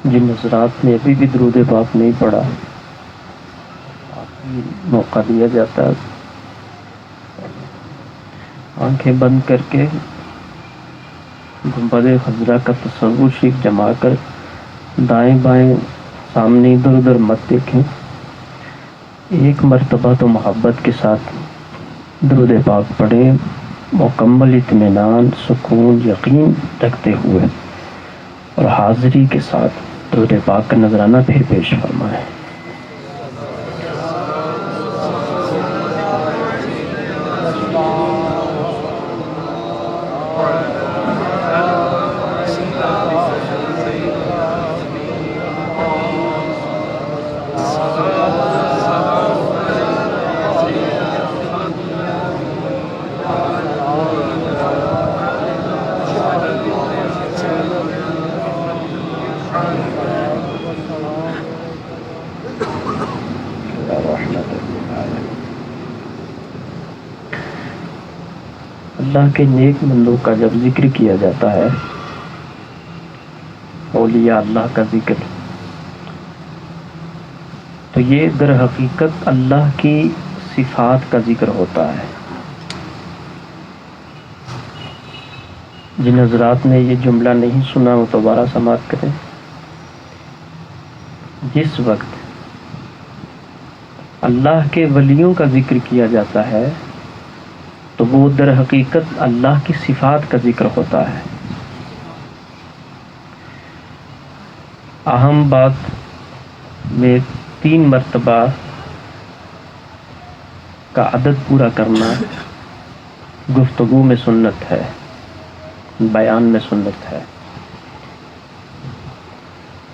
جن حضرات نے ابھی بھی درود پاک نہیں پڑھا، موقع دیا جاتا ہے، آنکھیں بند کر کے گنبد خضرا کا تصور شریف جما کر دائیں بائیں سامنے ادھر ادھر مت دیکھیں، ایک مرتبہ تو محبت کے ساتھ درود پاک پڑھیں، مکمل اطمینان، سکون، یقین رکھتے ہوئے اور حاضری کے ساتھ درود پاک کا نذرانہ پھر پیش فرمائیں۔ اللہ کے نیک بندوں کا جب ذکر کیا جاتا ہے، اولیاء اللہ کا ذکر، تو یہ در حقیقت اللہ کی صفات کا ذکر ہوتا ہے۔ جن حضرات نے یہ جملہ نہیں سنا وہ دوبارہ سماعت کریں۔ جس وقت اللہ کے ولیوں کا ذکر کیا جاتا ہے تو وہ در حقیقت اللہ کی صفات کا ذکر ہوتا ہے۔ اہم بات میں 3 مرتبہ کا عدد پورا کرنا گفتگو میں سنت ہے، بیان میں سنت ہے۔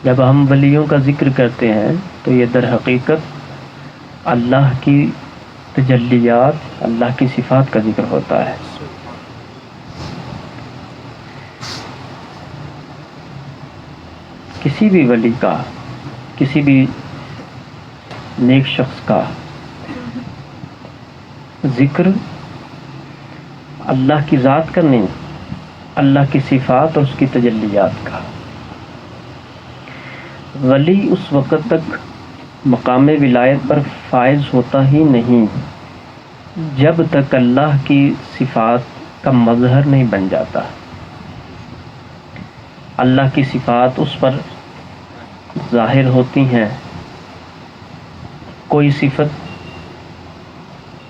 جب ہم ولیوں کا ذکر کرتے ہیں تو یہ در حقیقت اللہ کی تجلیات، اللہ کی صفات کا ذکر ہوتا ہے۔ کسی بھی ولی کا، کسی بھی نیک شخص کا ذکر اللہ کی ذات کا نہیں، اللہ کی صفات اور اس کی تجلیات کا۔ ولی اس وقت تک مقام ولایت پر فائز ہوتا ہی نہیں جب تک اللہ کی صفات کا مظہر نہیں بن جاتا۔ اللہ کی صفات اس پر ظاہر ہوتی ہیں۔ کوئی صفت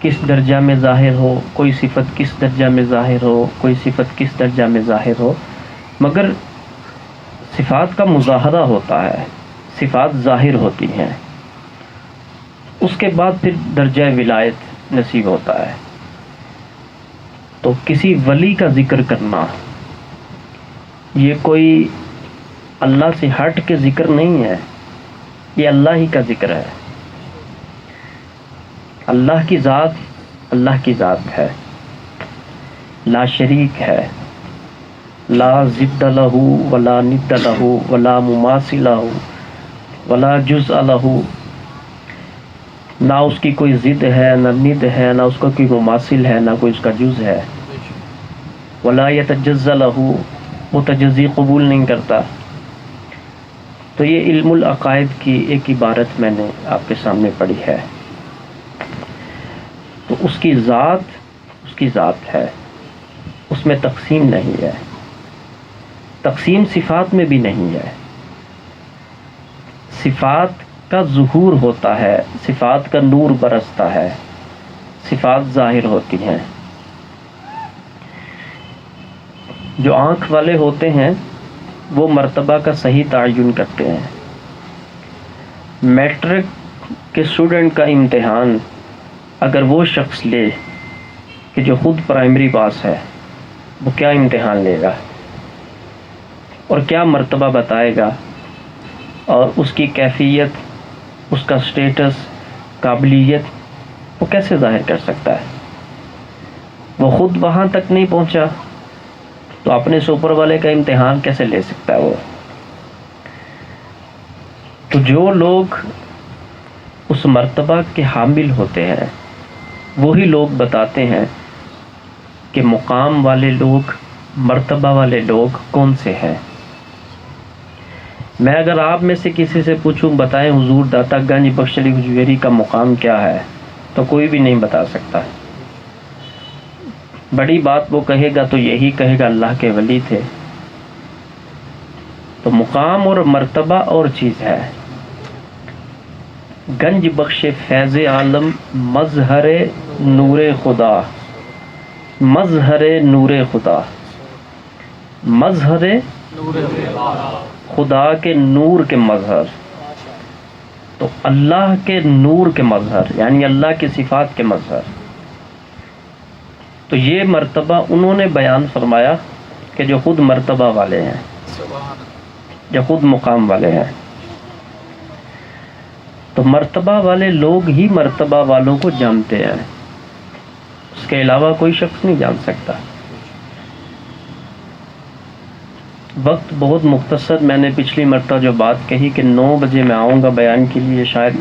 کس درجہ میں ظاہر ہو، کوئی صفت کس درجہ میں ظاہر ہو، کوئی صفت کس درجہ میں ظاہر ہو، مگر صفات کا مظاہرہ ہوتا ہے، صفات ظاہر ہوتی ہیں۔ اس کے بعد پھر درجہ ولایت نصیب ہوتا ہے۔ تو کسی ولی کا ذکر کرنا یہ کوئی اللہ سے ہٹ کے ذکر نہیں ہے، یہ اللہ ہی کا ذکر ہے۔ اللہ کی ذات ہے، لا شریک ہے، لا ضد لہ ولا ند لہ ولا مماثل لہ ولا جزء لہ، نہ اس کی کوئی ضد ہے، نہ ند ہے، نہ اس کا کوئی مماثل ہے، نہ کوئی اس کا جز ہے۔ ولا یتجزا لہ، وہ تجزی قبول نہیں کرتا۔ تو یہ علم العقائد کی ایک عبارت میں نے آپ کے سامنے پڑھی ہے۔ تو اس کی ذات ہے، اس میں تقسیم نہیں ہے، تقسیم صفات میں بھی نہیں ہے۔ صفات کا ظہور ہوتا ہے، صفات کا نور برستا ہے، صفات ظاہر ہوتی ہیں۔ جو آنکھ والے ہوتے ہیں وہ مرتبہ کا صحیح تعین کرتے ہیں۔ میٹرک کے اسٹوڈنٹ کا امتحان اگر وہ شخص لے کہ جو خود پرائمری پاس ہے، وہ کیا امتحان لے گا اور کیا مرتبہ بتائے گا، اور اس کی کیفیت، اس کا سٹیٹس، قابلیت وہ کیسے ظاہر کر سکتا ہے؟ وہ خود وہاں تک نہیں پہنچا تو اپنے سپر والے کا امتحان کیسے لے سکتا ہے وہ؟ تو جو لوگ اس مرتبہ کے حامل ہوتے ہیں وہی لوگ بتاتے ہیں کہ مقام والے لوگ، مرتبہ والے لوگ کون سے ہیں۔ میں اگر آپ میں سے کسی سے پوچھوں بتائیں حضور داتا گنج بخش علی حجویری کا مقام کیا ہے، تو کوئی بھی نہیں بتا سکتا۔ بڑی بات وہ کہے گا تو یہی کہے گا اللہ کے ولی تھے۔ تو مقام اور مرتبہ اور چیز ہے۔ گنج بخش فیض عالم مظہر نور خدا، مظہر نور خدا، مظہر خدا کے نور کے مظہر، تو اللہ کے نور کے مظہر یعنی اللہ کی صفات کے مظہر۔ تو یہ مرتبہ انہوں نے بیان فرمایا کہ جو خود مرتبہ والے ہیں، جو خود مقام والے ہیں۔ تو مرتبہ والے لوگ ہی مرتبہ والوں کو جانتے ہیں، اس کے علاوہ کوئی شخص نہیں جان سکتا۔ وقت بہت مختصر، میں نے پچھلی مرتبہ جو بات کہی کہ 9 بجے میں آؤں گا بیان کے لیے، شاید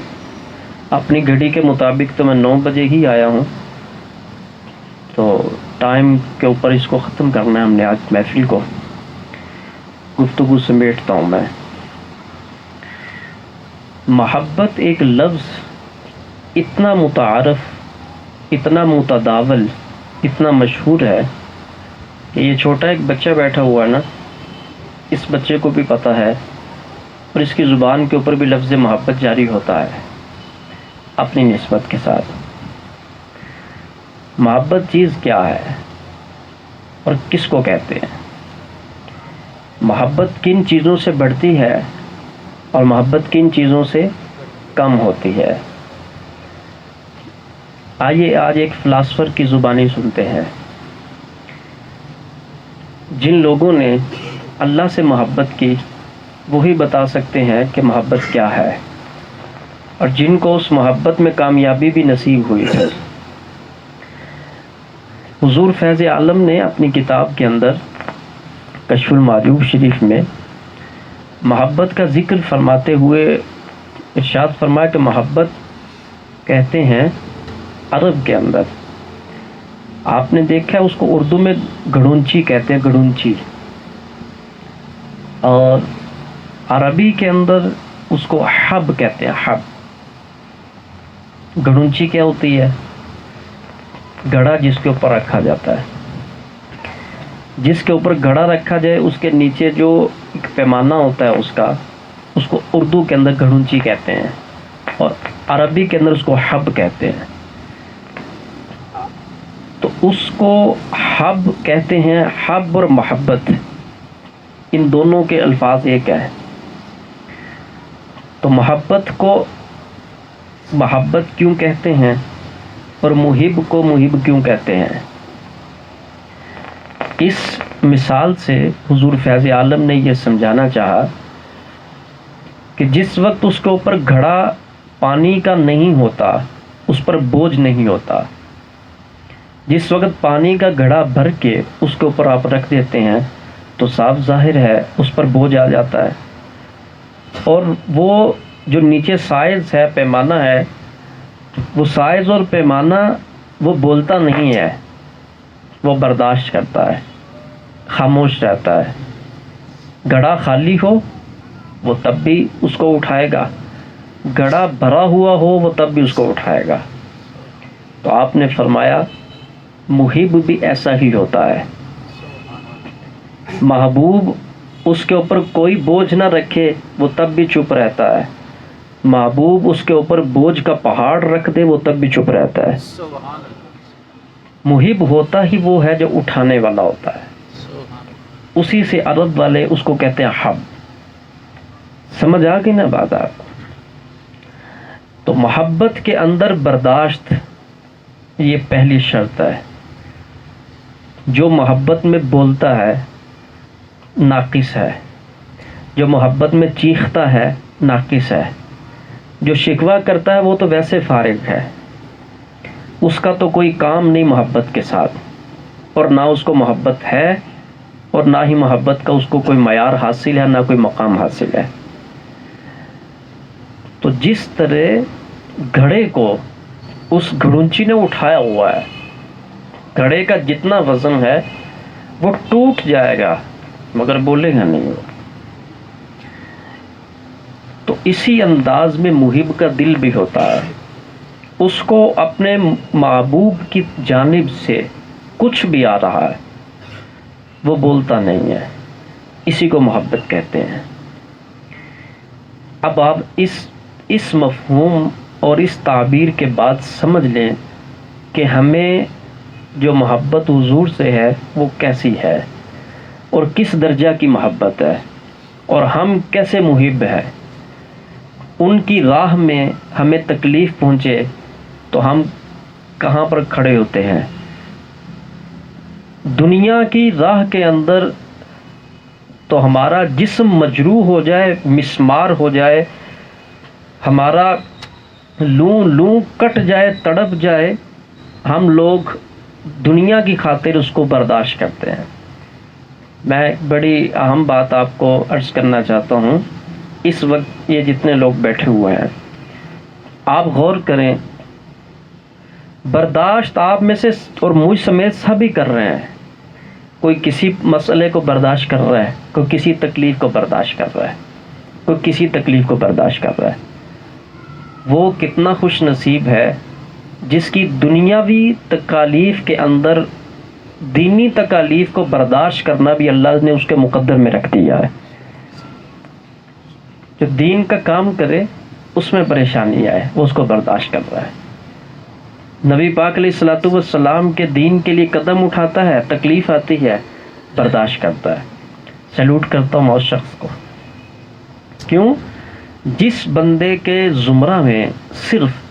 اپنی گھڑی کے مطابق تو میں 9 بجے ہی آیا ہوں، تو ٹائم کے اوپر اس کو ختم کرنا ہے ہم نے آج محفل کو۔ گفتگو سمیٹتا ہوں میں۔ محبت ایک لفظ اتنا متعارف، اتنا متداول، اتنا مشہور ہے کہ یہ چھوٹا ایک بچہ بیٹھا ہوا ہے نا، اس بچے کو بھی پتہ ہے، اور اس کی زبان کے اوپر بھی لفظ محبت جاری ہوتا ہے اپنی نسبت کے ساتھ۔ محبت چیز کیا ہے اور کس کو کہتے ہیں؟ محبت کن چیزوں سے بڑھتی ہے اور محبت کن چیزوں سے کم ہوتی ہے؟ آئیے آج ایک فلاسفر کی زبانی سنتے ہیں۔ جن لوگوں نے اللہ سے محبت کی وہی بتا سکتے ہیں کہ محبت کیا ہے، اور جن کو اس محبت میں کامیابی بھی نصیب ہوئی ہے۔ حضور فیض عالم نے اپنی کتاب کے اندر کشف المعجوب شریف میں محبت کا ذکر فرماتے ہوئے ارشاد فرمایا کہ محبت کہتے ہیں عرب کے اندر، آپ نے دیکھا اس کو اردو میں گھڑونچی کہتے ہیں، گھڑونچی، اور عربی کے اندر اس کو حب کہتے ہیں، حب۔ گھڑونچی کیا ہوتی ہے؟ گھڑا جس کے اوپر رکھا جاتا ہے، جس کے اوپر گھڑا رکھا جائے اس کے نیچے جو ایک پیمانہ ہوتا ہے اس کو اردو کے اندر گھڑونچی کہتے ہیں، اور عربی کے اندر اس کو حب کہتے ہیں۔ تو اس کو حب کہتے ہیں۔ حب اور محبت ان دونوں کے الفاظ ایک ہیں۔ تو محبت کو محبت کیوں کہتے ہیں اور محب کو محب کیوں کہتے ہیں؟ اس مثال سے حضور فیض عالم نے یہ سمجھانا چاہا کہ جس وقت اس کے اوپر گھڑا پانی کا نہیں ہوتا، اس پر بوجھ نہیں ہوتا، جس وقت پانی کا گھڑا بھر کے اس کے اوپر آپ رکھ دیتے ہیں تو صاف ظاہر ہے اس پر بوجھ آ جاتا ہے، اور وہ جو نیچے سائز ہے، پیمانہ ہے، وہ سائز اور پیمانہ وہ بولتا نہیں ہے، وہ برداشت کرتا ہے، خاموش رہتا ہے۔ گھڑا خالی ہو وہ تب بھی اس کو اٹھائے گا، گھڑا بھرا ہوا ہو وہ تب بھی اس کو اٹھائے گا۔ تو آپ نے فرمایا محب بھی ایسا ہی ہوتا ہے۔ محبوب اس کے اوپر کوئی بوجھ نہ رکھے وہ تب بھی چپ رہتا ہے، محبوب اس کے اوپر بوجھ کا پہاڑ رکھ دے وہ تب بھی چپ رہتا ہے۔ محب ہوتا ہی وہ ہے جو اٹھانے والا ہوتا ہے، اسی سے عرب والے اس کو کہتے ہیں حب۔ سمجھ آ گئی نا بات آپ کو؟ تو محبت کے اندر برداشت یہ پہلی شرط ہے۔ جو محبت میں بولتا ہے ناقص ہے، جو محبت میں چیختا ہے ناقص ہے، جو شکوہ کرتا ہے وہ تو ویسے فارغ ہے، اس کا تو کوئی کام نہیں محبت کے ساتھ، اور نہ اس کو محبت ہے، اور نہ ہی محبت کا اس کو کوئی معیار حاصل ہے، نہ کوئی مقام حاصل ہے۔ تو جس طرح گھڑے کو اس گھڑونچی نے اٹھایا ہوا ہے، گھڑے کا جتنا وزن ہے وہ ٹوٹ جائے گا مگر بولے گا نہیں۔ اسی انداز میں محب کا دل بھی ہوتا ہے. اس کو اپنے محبوب کی جانب سے کچھ بھی آ رہا ہے وہ بولتا نہیں ہے. اسی کو محبت کہتے ہیں. اب آپ اس مفہوم اور اس تعبیر کے بعد سمجھ لیں کہ ہمیں جو محبت حضور سے ہے وہ کیسی ہے اور کس درجہ کی محبت ہے اور ہم کیسے محب ہیں. ان کی راہ میں ہمیں تکلیف پہنچے تو ہم کہاں پر کھڑے ہوتے ہیں. دنیا کی راہ کے اندر تو ہمارا جسم مجروح ہو جائے، مسمار ہو جائے، ہمارا لوں کٹ جائے، تڑپ جائے، ہم لوگ دنیا کی خاطر اس کو برداشت کرتے ہیں. میں بڑی اہم بات آپ کو عرض کرنا چاہتا ہوں. اس وقت یہ جتنے لوگ بیٹھے ہوئے ہیں آپ غور کریں، برداشت آپ میں سے اور مجھ سمیت سبھی کر رہے ہیں. کوئی کسی مسئلے کو برداشت کر رہا ہے، کوئی کسی تکلیف کو برداشت کر رہا ہے، کوئی کسی تکلیف کو برداشت کر رہا ہے. وہ کتنا خوش نصیب ہے جس کی دنیاوی تکالیف کے اندر دینی تکالیف کو برداشت کرنا بھی اللہ نے اس کے مقدر میں رکھ دیا ہے. جو دین کا کام کرے اس میں پریشانی آئے وہ اس کو برداشت کر رہا ہے. نبی پاک علیہ الصلوۃ والسلام کے دین کے لیے قدم اٹھاتا ہے، تکلیف آتی ہے، برداشت کرتا ہے. سیلوٹ کرتا ہوں اس شخص کو. کیوں؟ جس بندے کے زمرہ میں صرف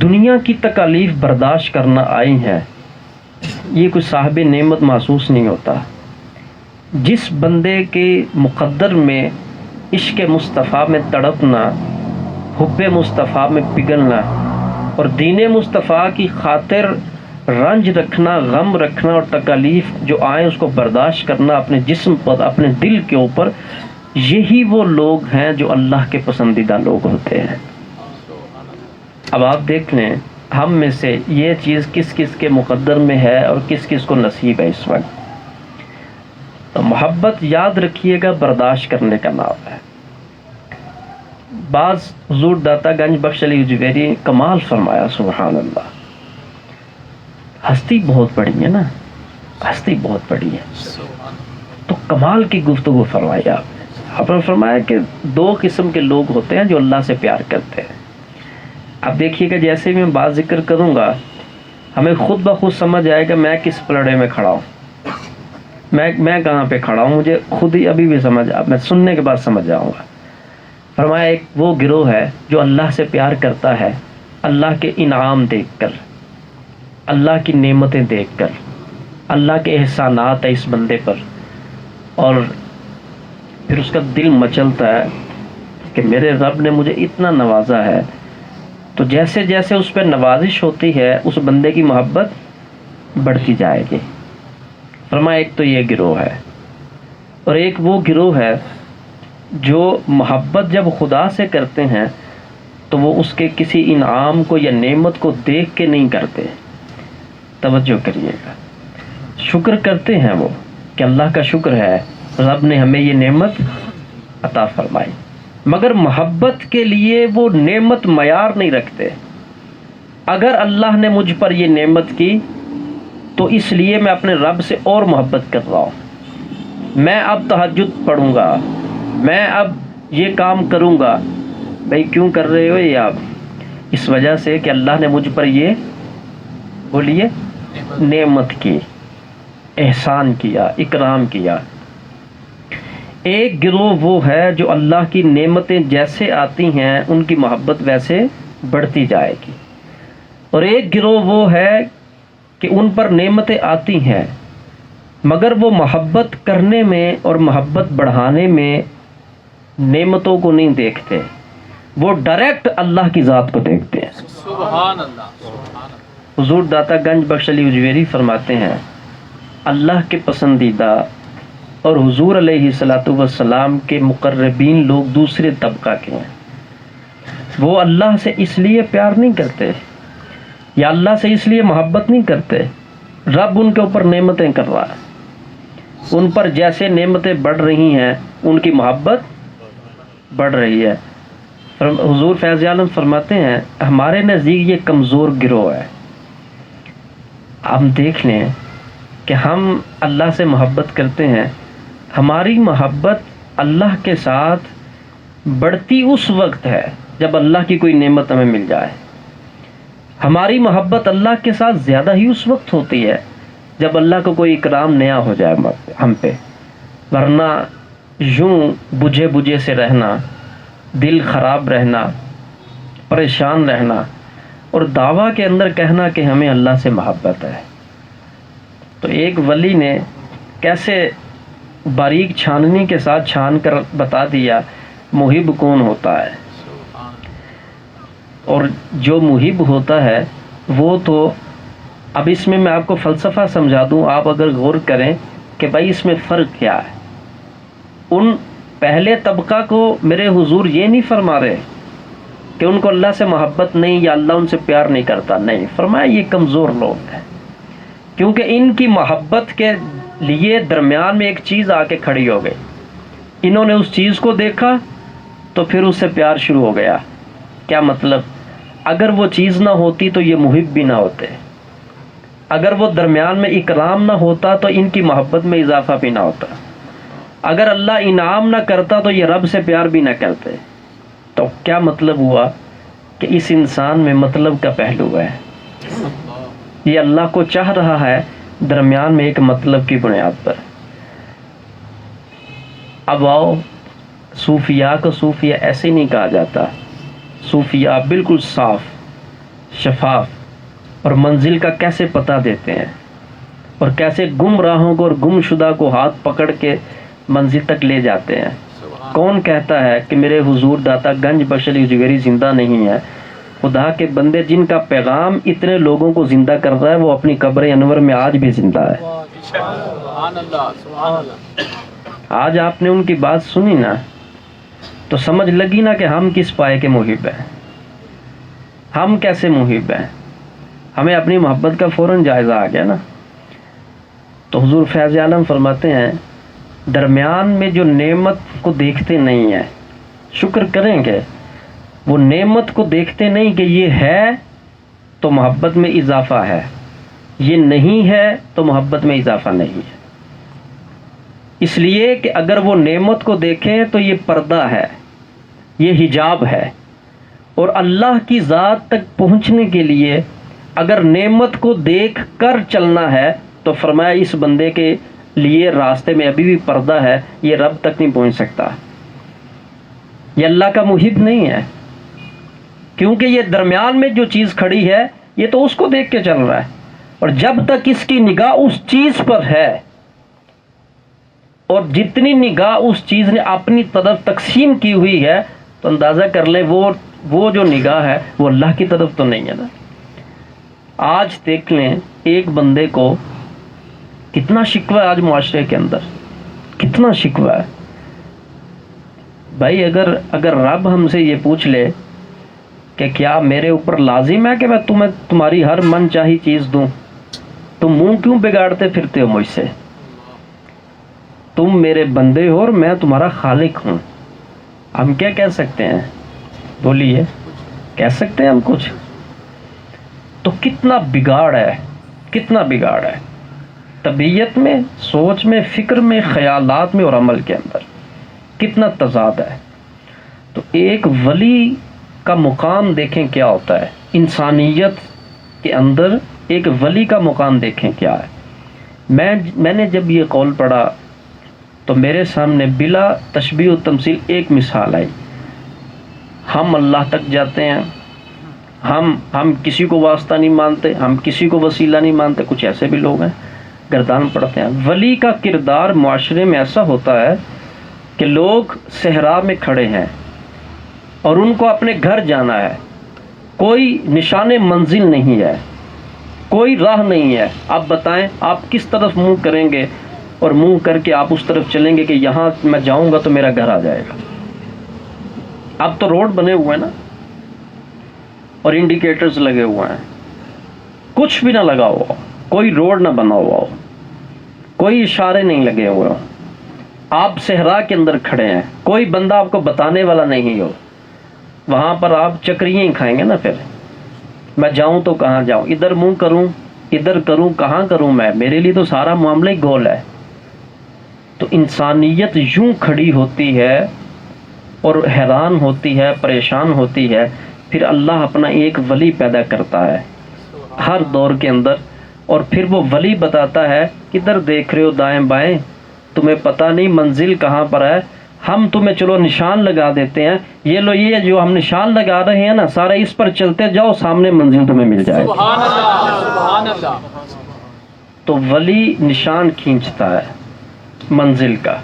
دنیا کی تکالیف برداشت کرنا آئی ہیں یہ کوئی صاحب نعمت محسوس نہیں ہوتا. جس بندے کے مقدر میں عشق مصطفیٰ میں تڑپنا، حب مصطفیٰ میں پگھلنا اور دین مصطفیٰ کی خاطر رنج رکھنا، غم رکھنا اور تکالیف جو آئیں اس کو برداشت کرنا اپنے جسم پر، اپنے دل کے اوپر، یہی وہ لوگ ہیں جو اللہ کے پسندیدہ لوگ ہوتے ہیں. اب آپ دیکھ لیں ہم میں سے یہ چیز کس کس کے مقدر میں ہے اور کس کس کو نصیب ہے اس وقت. تو محبت یاد رکھیے گا برداشت کرنے کا نام ہے. بعض حضور داتا گنج بخش علی اجویری کمال فرمایا، سبحان اللہ. ہستی بہت بڑی ہے نا، ہستی بہت بڑی ہے تو کمال کی گفتگو فرمائی آپ نے فرمایا کہ دو قسم کے لوگ ہوتے ہیں جو اللہ سے پیار کرتے ہیں. اب دیکھیے گا جیسے میں بات ذکر کروں گا ہمیں خود بخود سمجھ آئے گا میں کس پلڑے میں کھڑا ہوں، میں کہاں پہ کھڑا ہوں، مجھے خود ہی ابھی بھی سمجھ، میں سننے کے بعد سمجھ جاؤں گا. فرمایا ایک وہ گروہ ہے جو اللہ سے پیار کرتا ہے اللہ کے انعام دیکھ کر، اللہ کی نعمتیں دیکھ کر، اللہ کے احسانات ہے اس بندے پر، اور پھر اس کا دل مچلتا ہے کہ میرے رب نے مجھے اتنا نوازا ہے. تو جیسے جیسے اس پہ نوازش ہوتی ہے اس بندے کی محبت بڑھتی جائے گی. فرمایا ایک تو یہ گروہ ہے، اور ایک وہ گروہ ہے جو محبت جب خدا سے کرتے ہیں تو وہ اس کے کسی انعام کو یا نعمت کو دیکھ کے نہیں کرتے. توجہ کریے گا، شکر کرتے ہیں وہ کہ اللہ کا شکر ہے رب نے ہمیں یہ نعمت عطا فرمائی، مگر محبت کے لیے وہ نعمت معیار نہیں رکھتے. اگر اللہ نے مجھ پر یہ نعمت کی تو اس لیے میں اپنے رب سے اور محبت کر رہا ہوں، میں اب تہجد پڑھوں گا، میں اب یہ کام کروں گا. بھائی کیوں کر رہے ہو یہ آپ؟ اس وجہ سے کہ اللہ نے مجھ پر یہ بولیے نعمت کی، احسان کیا، اکرام کیا. ایک گروہ وہ ہے جو اللہ کی نعمتیں جیسے آتی ہیں ان کی محبت ویسے بڑھتی جائے گی، اور ایک گروہ وہ ہے کہ ان پر نعمتیں آتی ہیں مگر وہ محبت کرنے میں اور محبت بڑھانے میں نعمتوں کو نہیں دیکھتے، وہ ڈائریکٹ اللہ کی ذات کو دیکھتے ہیں. سبحان اللہ. حضور داتا گنج بخش علی اجویری فرماتے ہیں اللہ کے پسندیدہ اور حضور علیہ الصلوۃ والسلام کے مقربین لوگ دوسرے طبقہ کے ہیں. وہ اللہ سے اس لیے پیار نہیں کرتے یا اللہ سے اس لیے محبت نہیں کرتے، رب ان کے اوپر نعمتیں کر رہا ہے، ان پر جیسے نعمتیں بڑھ رہی ہیں ان کی محبت بڑھ رہی ہے. حضور فیض عالم فرماتے ہیں ہمارے نزدیک یہ کمزور گروہ ہے. ہم دیکھ لیں کہ ہم اللہ سے محبت کرتے ہیں، ہماری محبت اللہ کے ساتھ بڑھتی اس وقت ہے جب اللہ کی کوئی نعمت ہمیں مل جائے. ہماری محبت اللہ کے ساتھ زیادہ ہی اس وقت ہوتی ہے جب اللہ کو کوئی اکرام نیا ہو جائے ہم پہ، ورنہ یوں بجھے بجھے سے رہنا، دل خراب رہنا، پریشان رہنا اور دعویٰ کے اندر کہنا کہ ہمیں اللہ سے محبت ہے. تو ایک ولی نے کیسے باریک چھاننی کے ساتھ چھان کر بتا دیا محب کون ہوتا ہے. اور جو محب ہوتا ہے وہ تو، اب اس میں آپ کو فلسفہ سمجھا دوں، آپ اگر غور کریں کہ بھائی اس میں فرق کیا ہے. ان پہلے طبقہ کو میرے حضور یہ نہیں فرما رہے کہ ان کو اللہ سے محبت نہیں یا اللہ ان سے پیار نہیں کرتا، نہیں، فرمایا یہ کمزور لوگ ہیں، کیونکہ ان کی محبت کے لیے درمیان میں ایک چیز آ کے کھڑی ہو گئی. انہوں نے اس چیز کو دیکھا تو پھر اس سے پیار شروع ہو گیا. کیا مطلب؟ اگر وہ چیز نہ ہوتی تو یہ محب بھی نہ ہوتے، اگر وہ درمیان میں اکرام نہ ہوتا تو ان کی محبت میں اضافہ بھی نہ ہوتا، اگر اللہ انعام نہ کرتا تو یہ رب سے پیار بھی نہ کرتے. تو کیا مطلب ہوا کہ اس انسان میں مطلب کا پہلو ہے، یہ اللہ کو چاہ رہا ہے درمیان میں ایک مطلب کی بنیاد پر. اب آؤ، صوفیاء کو صوفیاء ایسے نہیں کہا جاتا. صوفیاء بالکل صاف شفاف اور منزل کا کیسے پتہ دیتے ہیں اور کیسے گمراہوں کو اور گم شدہ کو ہاتھ پکڑ کے منزل تک لے جاتے ہیں. کون کہتا ہے کہ میرے حضور داتا گنج بخش علی حجویری زندہ نہیں ہے؟ خدا کے بندے، جن کا پیغام اتنے لوگوں کو زندہ کر رہا ہے وہ اپنی قبر انور میں آج بھی زندہ ہے. سبحان اللہ، سبحان اللہ. آج آپ نے ان کی بات سنی نا تو سمجھ لگی نا کہ ہم کس پائے کے محب ہیں، ہم کیسے محب ہیں. ہمیں اپنی محبت کا فوراً جائزہ آ گیا نا. تو حضور فیض عالم فرماتے ہیں درمیان میں جو نعمت کو دیکھتے نہیں ہیں، شکر کریں گے، وہ نعمت کو دیکھتے نہیں کہ یہ ہے تو محبت میں اضافہ ہے، یہ نہیں ہے تو محبت میں اضافہ نہیں ہے. اس لیے کہ اگر وہ نعمت کو دیکھیں تو یہ پردہ ہے، یہ حجاب ہے. اور اللہ کی ذات تک پہنچنے کے لیے اگر نعمت کو دیکھ کر چلنا ہے تو فرمایا اس بندے کے لیے راستے میں ابھی بھی پردہ ہے، یہ رب تک نہیں پہنچ سکتا، یہ اللہ کا محب نہیں ہے. کیونکہ یہ درمیان میں جو چیز کھڑی ہے یہ تو اس کو دیکھ کے چل رہا ہے، اور جب تک اس کی نگاہ اس چیز پر ہے اور جتنی نگاہ اس چیز نے اپنی طرف تقسیم کی ہوئی ہے تو اندازہ کر لیں وہ جو نگاہ ہے وہ اللہ کی طرف تو نہیں ہے نا. آج دیکھ لیں ایک بندے کو کتنا شکوہ ہے، آج معاشرے کے اندر کتنا شکوہ ہے. بھائی اگر رب ہم سے یہ پوچھ لے کہ کیا میرے اوپر لازم ہے کہ میں تمہیں تمہاری ہر من چاہی چیز دوں، تم منہ کیوں بگاڑتے پھرتے ہو مجھ سے؟ تم میرے بندے ہو اور میں تمہارا خالق ہوں. ہم کیا کہہ سکتے ہیں؟ بولیے، کہہ سکتے ہیں ہم کچھ؟ تو کتنا بگاڑ ہے، کتنا بگاڑ ہے طبیعت میں، سوچ میں، فکر میں، خیالات میں اور عمل کے اندر کتنا تضاد ہے. تو ایک ولی کا مقام دیکھیں کیا ہوتا ہے، انسانیت کے اندر ایک ولی کا مقام دیکھیں کیا ہے. میں نے جب یہ قول پڑھا تو میرے سامنے بلا تشبیہ و تمثیل ایک مثال آئی. ہم اللہ تک جاتے ہیں، ہم کسی کو واسطہ نہیں مانتے، ہم کسی کو وسیلہ نہیں مانتے. کچھ ایسے بھی لوگ ہیں گردان پڑتے ہیں. ولی کا کردار معاشرے میں ایسا ہوتا ہے کہ لوگ صحرا میں کھڑے ہیں اور ان کو اپنے گھر جانا ہے، کوئی نشان منزل نہیں ہے، کوئی راہ نہیں ہے. آپ بتائیں آپ کس طرف منہ کریں گے اور منہ کر کے آپ اس طرف چلیں گے کہ یہاں میں جاؤں گا تو میرا گھر آ جائے گا. اب تو روڈ بنے ہوئے ہیں نا اور انڈیکیٹرز لگے ہوئے ہیں، کچھ بھی نہ لگا ہوا، کوئی روڈ نہ بنا ہوا ہو، کوئی اشارے نہیں لگے ہوئے ہو، آپ صحرا کے اندر کھڑے ہیں، کوئی بندہ آپ کو بتانے والا نہیں ہو. وہاں پر آپ چکریاں ہی کھائیں گے نا. پھر میں جاؤں تو کہاں جاؤں, ادھر منہ کروں ادھر کروں, کہاں کروں میں, میرے لیے تو سارا معاملہ ہی گول ہے. تو انسانیت یوں کھڑی ہوتی ہے اور حیران ہوتی ہے, پریشان ہوتی ہے. پھر اللہ اپنا ایک ولی پیدا کرتا ہے ہر دور کے اندر, اور پھر وہ ولی بتاتا ہے کدھر دیکھ رہے ہو دائیں بائیں, تمہیں پتہ نہیں منزل کہاں پر ہے, ہم تمہیں چلو نشان لگا دیتے ہیں, یہ لو یہ جو ہم نشان لگا رہے ہیں نا سارا اس پر چلتے جاؤ, سامنے منزل تمہیں مل جائے گی. سبحان اللہ سبحان اللہ. تو ولی نشان کھینچتا ہے منزل کا,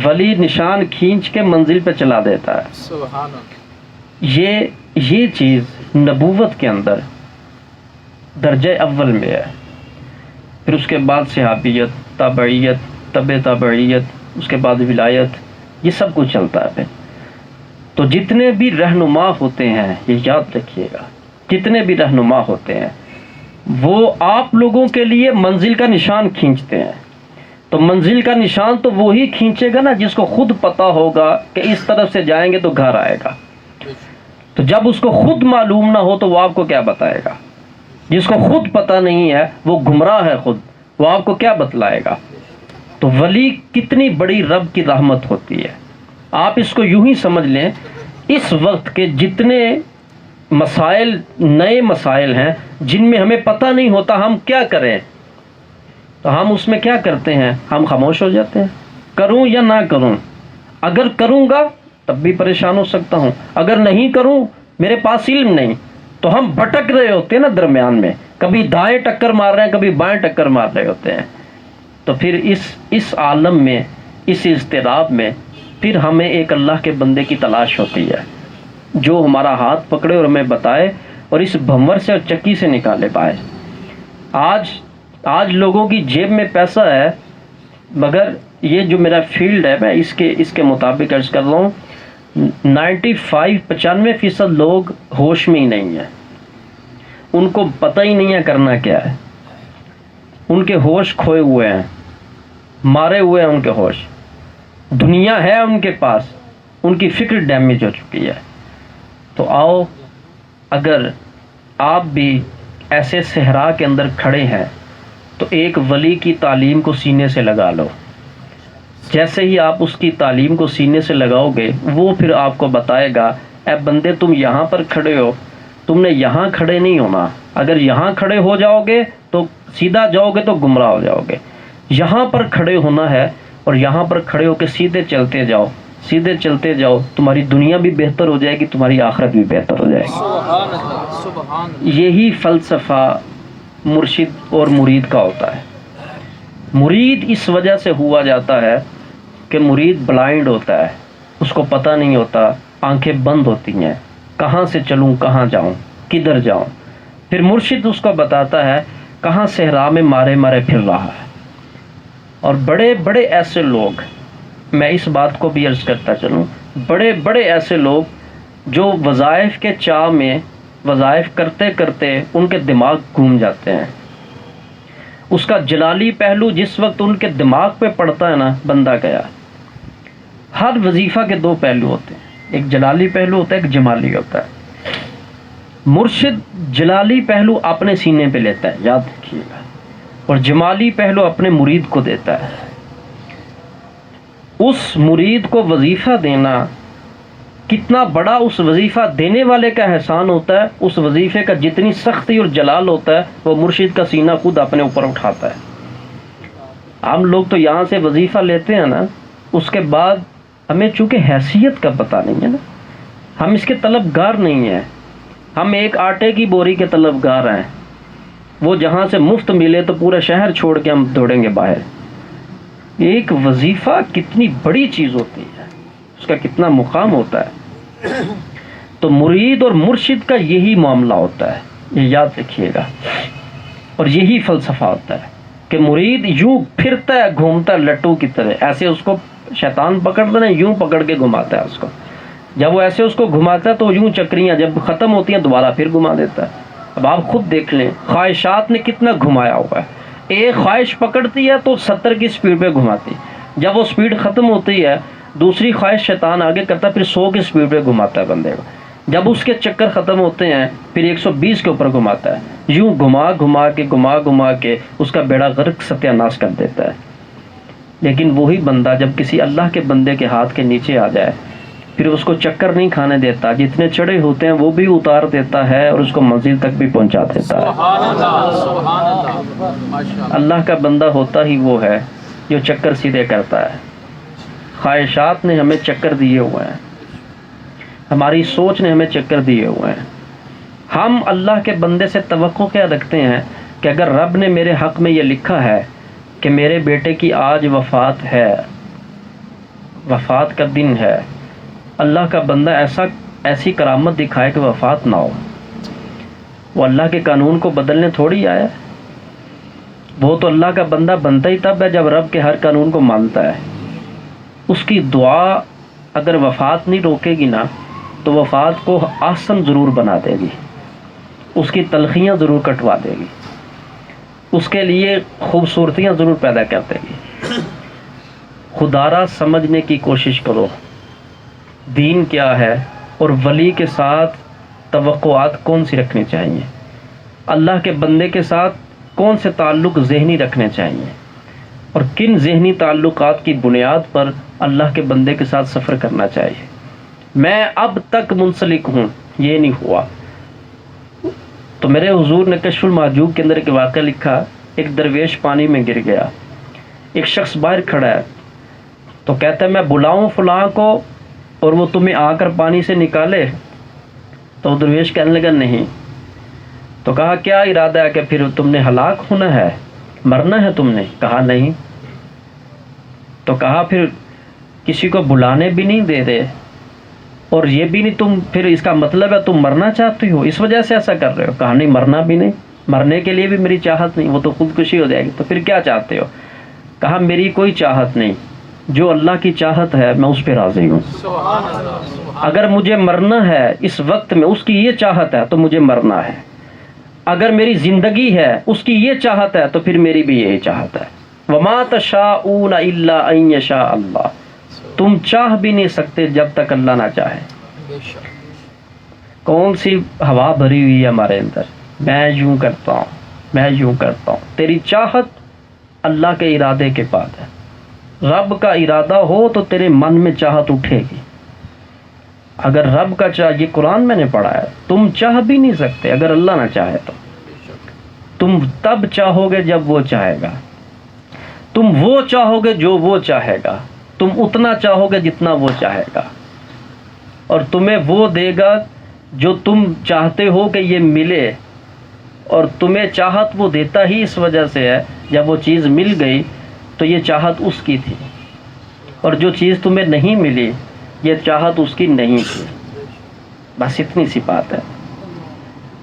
ولی نشان کھینچ کے منزل پہ چلا دیتا ہے. سبحان اللہ. یہ چیز نبوت کے اندر درجہ اول میں ہے. پھر اس کے بعد صحابیت, تابعیت, تبع تابعیت, اس کے بعد ولایت, یہ سب کچھ چلتا ہے. تو جتنے بھی رہنما ہوتے ہیں, یہ یاد رکھیے گا, جتنے بھی رہنما ہوتے ہیں وہ آپ لوگوں کے لیے منزل کا نشان کھینچتے ہیں. تو منزل کا نشان تو وہی کھینچے گا نا جس کو خود پتا ہوگا کہ اس طرف سے جائیں گے تو گھر آئے گا. تو جب اس کو خود معلوم نہ ہو تو وہ آپ کو کیا بتائے گا؟ جس کو خود پتہ نہیں ہے وہ گمراہ ہے خود, وہ آپ کو کیا بتلائے گا؟ تو ولی کتنی بڑی رب کی رحمت ہوتی ہے. آپ اس کو یوں ہی سمجھ لیں, اس وقت کے جتنے مسائل, نئے مسائل ہیں جن میں ہمیں پتہ نہیں ہوتا ہم کیا کریں, تو ہم اس میں کیا کرتے ہیں, ہم خاموش ہو جاتے ہیں. کروں یا نہ کروں, اگر کروں گا تب بھی پریشان ہو سکتا ہوں, اگر نہیں کروں میرے پاس علم نہیں, تو ہم بھٹک رہے ہوتے ہیں نا درمیان میں, کبھی دائیں ٹکر مار رہے ہیں کبھی بائیں ٹکر مار رہے ہوتے ہیں. تو پھر اس عالم میں, اس اضطراب میں پھر ہمیں ایک اللہ کے بندے کی تلاش ہوتی ہے جو ہمارا ہاتھ پکڑے اور ہمیں بتائے اور اس بھنور سے اور چکی سے نکالے پائے. آج لوگوں کی جیب میں پیسہ ہے, مگر یہ جو میرا فیلڈ ہے میں اس کے مطابق عرض کر رہا ہوں, 95% لوگ ہوش میں ہی نہیں ہیں. ان کو پتہ ہی نہیں ہے کرنا کیا ہے, ان کے ہوش کھوئے ہوئے ہیں, مارے ہوئے ہیں ان کے ہوش. دنیا ہے ان کے پاس, ان کی فکر ڈیمیج ہو چکی ہے. تو آؤ, اگر آپ بھی ایسے صحرا کے اندر کھڑے ہیں تو ایک ولی کی تعلیم کو سینے سے لگا لو. جیسے ہی آپ اس کی تعلیم کو سینے سے لگاؤ گے وہ پھر آپ کو بتائے گا, اے بندے تم یہاں پر کھڑے ہو, تم نے یہاں کھڑے نہیں ہونا. اگر یہاں کھڑے ہو جاؤ گے تو سیدھا جاؤ گے تو گمراہ ہو جاؤ گے. یہاں پر کھڑے ہونا ہے اور یہاں پر کھڑے ہو کے سیدھے چلتے جاؤ, سیدھے چلتے جاؤ, تمہاری دنیا بھی بہتر ہو جائے گی, تمہاری آخرت بھی بہتر ہو جائے گی. سبحان اللہ سبحان اللہ. یہی فلسفہ مرشد اور مرید کا ہوتا ہے. مرید اس وجہ سے ہوا جاتا ہے کہ مرید بلائنڈ ہوتا ہے, اس کو پتہ نہیں ہوتا, آنکھیں بند ہوتی ہیں, کہاں سے چلوں, کہاں جاؤں, کدھر جاؤں. پھر مرشد اس کو بتاتا ہے کہاں صحرا میں مارے مارے پھر رہا ہے. اور بڑے بڑے ایسے لوگ, میں اس بات کو بھی عرض کرتا چلوں, بڑے بڑے ایسے لوگ جو وظائف کے چاہ میں وظائف کرتے کرتے ان کے دماغ گھوم جاتے ہیں. اس کا جلالی پہلو جس وقت ان کے دماغ پہ پڑتا ہے نا, بندہ گیا. ہر وظیفہ کے دو پہلو ہوتے ہیں, ایک جلالی پہلو ہوتا ہے, ایک جمالی ہوتا ہے. مرشد جلالی پہلو اپنے سینے پہ لیتا ہے, یاد رکھیے گا, اور جمالی پہلو اپنے مرید کو دیتا ہے. اس مرید کو وظیفہ دینا کتنا بڑا اس وظیفہ دینے والے کا احسان ہوتا ہے, اس وظیفے کا جتنی سختی اور جلال ہوتا ہے وہ مرشد کا سینہ خود اپنے اوپر اٹھاتا ہے. ہم لوگ تو یہاں سے وظیفہ لیتے ہیں نا, اس کے بعد ہمیں چونکہ حیثیت کا پتہ نہیں ہے نا, ہم اس کے طلبگار نہیں ہیں, ہم ایک آٹے کی بوری کے طلبگار ہیں. وہ جہاں سے مفت ملے تو پورا شہر چھوڑ کے ہم دوڑیں گے باہر. ایک وظیفہ کتنی بڑی چیز ہوتی ہے, اس کا کتنا مقام ہوتا ہے. تو مرید اور مرشد کا یہی معاملہ ہوتا ہے, یہ یاد رکھیے گا. اور یہی فلسفہ ہوتا ہے کہ مرید یوں پھرتا ہے, گھومتا ہے لٹو کی طرح, ایسے اس کو شیطان پکڑتا ہے, یوں پکڑ کے گھماتا ہے اس کو. جب وہ ایسے اس کو گھماتا ہے تو یوں چکریاں جب ختم ہوتی ہیں دوبارہ پھر گھما دیتا ہے. اب آپ خود دیکھ لیں خواہشات نے کتنا گھمایا ہوا ہے. ایک خواہش پکڑتی ہے تو 70 کی سپیڈ پہ گھماتی, جب وہ سپیڈ ختم ہوتی ہے دوسری خواہش شیطان آگے کرتا ہے، پھر 100 کی سپیڈ پہ گھماتا ہے بندے کو. جب اس کے چکر ختم ہوتے ہیں پھر 120 کے اوپر گھماتا ہے. یوں گھما گھما کے اس کا بیڑا غرق ستیہ ناش کر دیتا ہے. لیکن وہی بندہ جب کسی اللہ کے بندے کے ہاتھ کے نیچے آ جائے پھر اس کو چکر نہیں کھانے دیتا، جتنے چڑھے ہوتے ہیں وہ بھی اتار دیتا ہے اور اس کو منزل تک بھی پہنچا دیتا ہے. سبحان اللہ سبحان اللہ ماشاء اللہ. اللہ کا بندہ ہوتا ہی وہ ہے جو چکر سیدھے کرتا ہے. خواہشات نے ہمیں چکر دیے ہوئے ہیں، ہماری سوچ نے ہمیں چکر دیے ہوئے ہیں. ہم اللہ کے بندے سے توقع کیا رکھتے ہیں کہ اگر رب نے میرے حق میں یہ لکھا ہے کہ میرے بیٹے کی آج وفات ہے، وفات کا دن ہے، اللہ کا بندہ ایسی کرامت دکھائے کہ وفات نہ ہو. وہ اللہ کے قانون کو بدلنے تھوڑی آیا. وہ تو اللہ کا بندہ بنتا ہی تب ہے جب رب کے ہر قانون کو مانتا ہے. اس کی دعا اگر وفات نہیں روکے گی نا تو وفات کو آسن ضرور بنا دے گی، اس کی تلخیاں ضرور کٹوا دے گی، اس کے لیے خوبصورتیاں ضرور پیدا کر دے گی. خدارا سمجھنے کی کوشش کرو دین کیا ہے اور ولی کے ساتھ توقعات کون سی رکھنی چاہیے، اللہ کے بندے کے ساتھ کون سے تعلق ذہنی رکھنے چاہیے، اور کن ذہنی تعلقات کی بنیاد پر اللہ کے بندے کے ساتھ سفر کرنا چاہیے. میں اب تک منسلک ہوں، یہ نہیں ہوا. تو میرے حضور نے کشف المحجوب کے اندر ایک واقعہ لکھا. ایک درویش پانی میں گر گیا، ایک شخص باہر کھڑا ہے تو کہتا ہے میں بلاؤں فلاں کو اور وہ تمہیں آ کر پانی سے نکالے؟ تو درویش کہنے لگا نہیں. تو کہا کیا ارادہ ہے کہ پھر تم نے ہلاک ہونا ہے، مرنا ہے تم نے؟ کہا نہیں. تو کہا پھر کسی کو بلانے بھی نہیں دے رہے اور یہ بھی نہیں، تم پھر اس کا مطلب ہے تم مرنا چاہتی ہو، اس وجہ سے ایسا کر رہے ہو؟ کہا نہیں، مرنا بھی نہیں، مرنے کے لیے بھی میری چاہت نہیں، وہ تو خودکشی ہو جائے گی. تو پھر کیا چاہتے ہو؟ کہا میری کوئی چاہت نہیں، جو اللہ کی چاہت ہے میں اس پہ راضی ہوں. سبحان اللہ سبحان اگر مجھے مرنا ہے اس وقت میں، اس کی یہ چاہت ہے تو مجھے مرنا ہے. اگر میری زندگی ہے اس کی یہ چاہت ہے تو پھر میری بھی یہی چاہت ہے. وما تشاءون الا ان یشاء اللہ. تم چاہ بھی نہیں سکتے جب تک اللہ نہ چاہے. بے شک. کون سی ہوا بھری ہوئی ہے ہمارے اندر، میں یوں کرتا ہوں، میں یوں کرتا ہوں. تیری چاہت اللہ کے ارادے کے بعد ہے. رب کا ارادہ ہو تو تیرے من میں چاہت اٹھے گی. اگر رب کا یہ قرآن میں نے پڑھا ہے، تم چاہ بھی نہیں سکتے اگر اللہ نہ چاہے تو. تم تب چاہو گے جب وہ چاہے گا، تم وہ چاہو گے جو وہ چاہے گا، تم اتنا چاہو گے جتنا وہ چاہے گا، اور تمہیں وہ دے گا جو تم چاہتے ہو کہ یہ ملے. اور تمہیں چاہت وہ دیتا ہی اس وجہ سے ہے، جب وہ چیز مل گئی تو یہ چاہت اس کی تھی، اور جو چیز تمہیں نہیں ملی یہ چاہت اس کی نہیں تھی. بس اتنی سی بات ہے.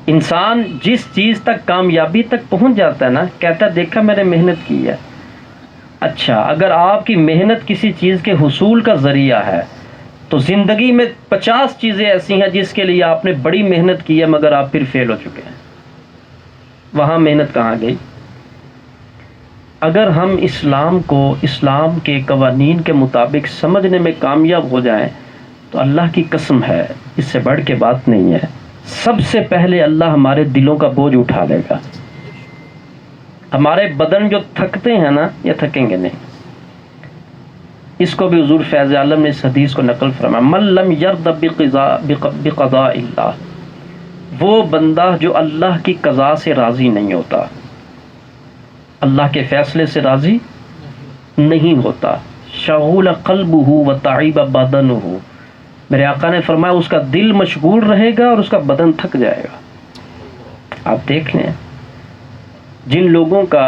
انسان جس چیز تک کامیابی تک پہنچ جاتا ہے نا، کہتا ہے دیکھا میں نے محنت کی ہے. اچھا، اگر آپ کی محنت کسی چیز کے حصول کا ذریعہ ہے تو زندگی میں 50 چیزیں ایسی ہیں جس کے لیے آپ نے بڑی محنت کی ہے مگر آپ پھر فیل ہو چکے ہیں. وہاں محنت کہاں گئی؟ اگر ہم اسلام کو اسلام کے قوانین کے مطابق سمجھنے میں کامیاب ہو جائیں تو اللہ کی قسم ہے اس سے بڑھ کے بات نہیں ہے. سب سے پہلے اللہ ہمارے دلوں کا بوجھ اٹھا لے گا. ہمارے بدن جو تھکتے ہیں نا، یہ تھکیں گے نہیں. اس کو بھی حضور فیض عالم نے اس حدیث کو نقل فرمایا، من لم یرض بقضاء اللہ. وہ بندہ جو اللہ کی قضاء سے راضی نہیں ہوتا، اللہ کے فیصلے سے راضی نہیں ہوتا. شغول قلبہ وتعب بدنہ. میرے آقا نے فرمایا اس کا دل مشغول رہے گا اور اس کا بدن تھک جائے گا. آپ دیکھ لیں جن لوگوں کا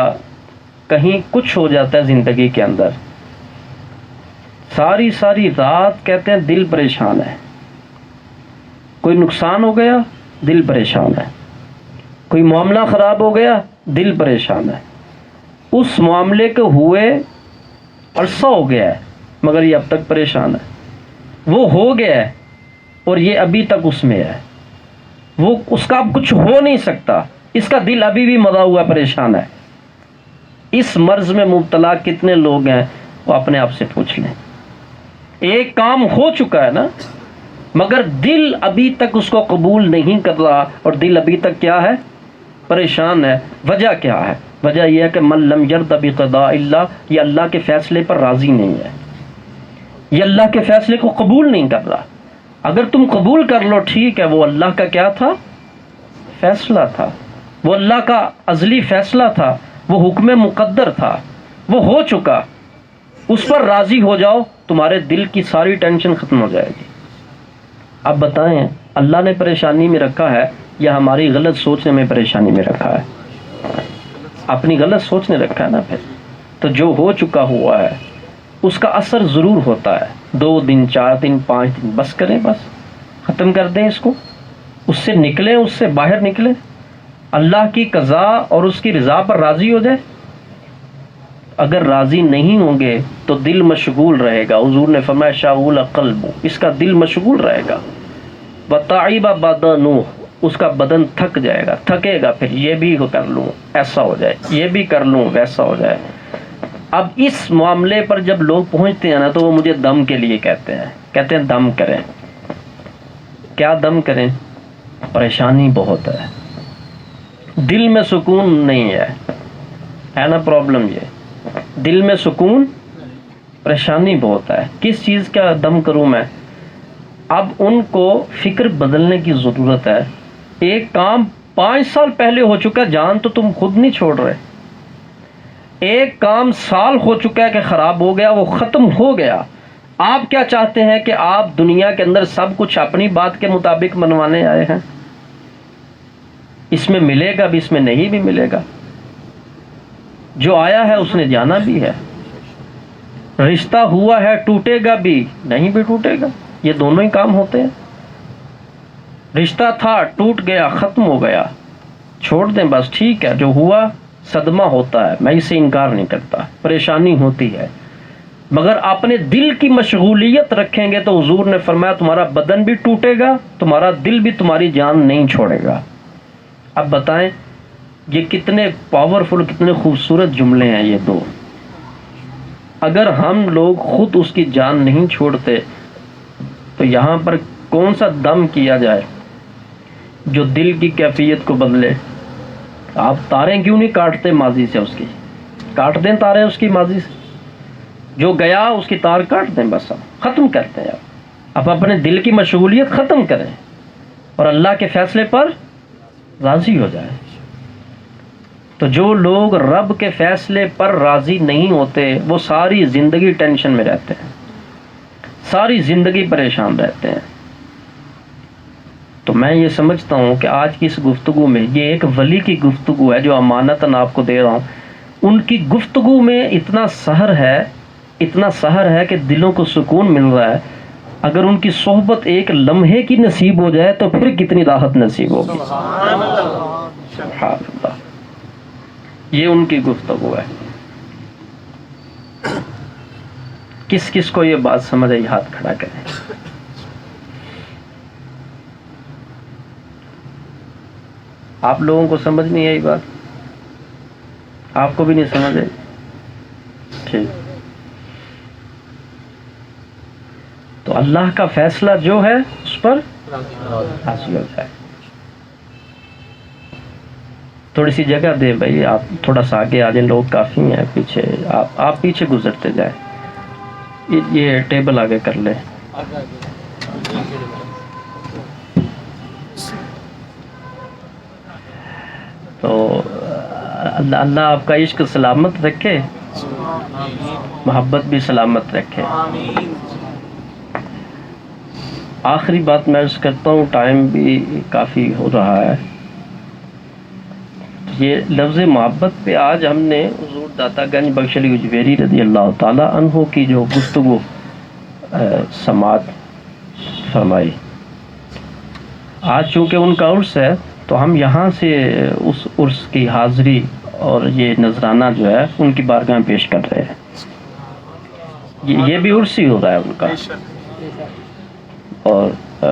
کہیں کچھ ہو جاتا ہے زندگی کے اندر، ساری ساری رات کہتے ہیں دل پریشان ہے. کوئی نقصان ہو گیا دل پریشان ہے، کوئی معاملہ خراب ہو گیا دل پریشان ہے. اس معاملے کے ہوئے عرصہ ہو گیا ہے مگر یہ اب تک پریشان ہے. وہ ہو گیا ہے اور یہ ابھی تک اس میں ہے. وہ اس کا اب کچھ ہو نہیں سکتا، اس کا دل ابھی بھی مدا ہوا پریشان ہے. اس مرض میں مبتلا کتنے لوگ ہیں وہ اپنے آپ سے پوچھ لیں. ایک کام ہو چکا ہے نا، مگر دل ابھی تک اس کو قبول نہیں کر رہا، اور دل ابھی تک کیا ہے؟ پریشان ہے۔ وجہ کیا ہے؟ وجہ یہ ہے کہ من لم یرض بقضاء اللہ، یہ اللہ کے فیصلے پر راضی نہیں ہے، یہ اللہ کے فیصلے کو قبول نہیں کر رہا۔ اگر تم قبول کر لو ٹھیک ہے، وہ اللہ کا کیا تھا؟ فیصلہ تھا، وہ اللہ کا ازلی فیصلہ تھا، وہ حکم مقدر تھا، وہ ہو چکا، اس پر راضی ہو جاؤ، تمہارے دل کی ساری ٹینشن ختم ہو جائے گی۔ اب بتائیں اللہ نے پریشانی میں رکھا ہے یا ہماری غلط سوچنے میں پریشانی میں رکھا ہے؟ اپنی غلط سوچنے رکھا ہے نا۔ پھر تو جو ہو چکا ہوا ہے اس کا اثر ضرور ہوتا ہے، 2 دن 4 دن 5 دن، بس کریں، بس ختم کر دیں اس کو، اس سے نکلیں، اس سے باہر نکلیں، اللہ کی قضا اور اس کی رضا پر راضی ہو جائے۔ اگر راضی نہیں ہوں گے تو دل مشغول رہے گا، حضور نے فرمایا شاغول قلب، اس کا دل مشغول رہے گا، وتعب بدنہ، اس کا بدن تھک جائے گا، تھکے گا، پھر یہ بھی کر لوں ایسا ہو جائے، یہ بھی کر لوں ویسا ہو جائے۔ اب اس معاملے پر جب لوگ پہنچتے ہیں نا تو وہ مجھے دم کے لیے کہتے ہیں دم کریں۔ کیا دم کریں؟ پریشانی بہت ہے، دل میں سکون نہیں ہے نا، پرابلم یہ دل میں سکون، پریشانی بہت ہے، کس چیز کا دم کروں میں؟ اب ان کو فکر بدلنے کی ضرورت ہے۔ ایک کام 5 سال پہلے ہو چکا، جان تو تم خود نہیں چھوڑ رہے، ایک کام سال ہو چکا ہے کہ خراب ہو گیا، وہ ختم ہو گیا، آپ کیا چاہتے ہیں کہ آپ دنیا کے اندر سب کچھ اپنی بات کے مطابق منوانے آئے ہیں؟ اس میں ملے گا بھی، اس میں نہیں بھی ملے گا۔ جو آیا ہے اس نے جانا بھی ہے، رشتہ ہوا ہے ٹوٹے گا بھی، نہیں بھی ٹوٹے گا، یہ دونوں ہی کام ہوتے ہیں۔ رشتہ تھا ٹوٹ گیا، ختم ہو گیا، چھوڑ دیں بس، ٹھیک ہے، جو ہوا صدمہ ہوتا ہے، میں اسے انکار نہیں کرتا، پریشانی ہوتی ہے، مگر اپنے دل کی مشغولیت رکھیں گے تو حضور نے فرمایا تمہارا بدن بھی ٹوٹے گا، تمہارا دل بھی تمہاری جان نہیں چھوڑے گا۔ اب بتائیں یہ کتنے پاورفل، کتنے خوبصورت جملے ہیں یہ دو۔ اگر ہم لوگ خود اس کی جان نہیں چھوڑتے تو یہاں پر کون سا دم کیا جائے جو دل کی کیفیت کو بدلے؟ آپ تاریں کیوں نہیں کاٹتے ماضی سے؟ اس کی کاٹ دیں تاریں اس کی ماضی سے، جو گیا اس کی تار کاٹ دیں، بس ختم کرتے ہیں۔ اب اپنے دل کی مشغولیت ختم کریں اور اللہ کے فیصلے پر راضی ہو جائیں۔ تو جو لوگ رب کے فیصلے پر راضی نہیں ہوتے وہ ساری زندگی ٹینشن میں رہتے ہیں، ساری زندگی پریشان رہتے ہیں۔ تو میں یہ سمجھتا ہوں کہ آج کی اس گفتگو میں، یہ ایک ولی کی گفتگو ہے جو امانتاً آپ کو دے رہا ہوں، ان کی گفتگو میں اتنا سحر ہے کہ دلوں کو سکون مل رہا ہے۔ اگر ان کی صحبت ایک لمحے کی نصیب ہو جائے تو پھر کتنی راحت نصیب ہوگی۔ سبحان اللہ، یہ ان کی گفتگو ہے۔ کس کس کو یہ بات سمجھ آئی ہاتھ کھڑا کریں۔ آپ لوگوں کو سمجھ نہیں آئی بات؟ آپ کو بھی نہیں سمجھ آئی؟ ٹھیک، تو اللہ کا فیصلہ جو ہے اس پر راضی ہو جائے۔ تھوڑی سی جگہ دیں بھائی، آپ تھوڑا سا آگے آ جائیں، لوگ کافی ہیں پیچھے، آپ پیچھے گزرتے جائیں، یہ ٹیبل آگے کر لیں۔ تو اللہ آپ کا عشق سلامت رکھے، محبت بھی سلامت رکھے۔ آخری بات میں عرض کرتا ہوں، ٹائم بھی کافی ہو رہا ہے۔ یہ لفظ محبت پہ آج ہم نے حضور داتا گنج بخش علی اجویری رضی اللہ تعالی عنہ کی جو گفتگو سماعت فرمائی، آج چونکہ ان کا عرس ہے تو ہم یہاں سے اس عرس کی حاضری اور یہ نذرانہ جو ہے ان کی بارگاہ میں پیش کر رہے ہیں۔ یہ بھی عرس ہی ہو رہا ہے ان کا، اور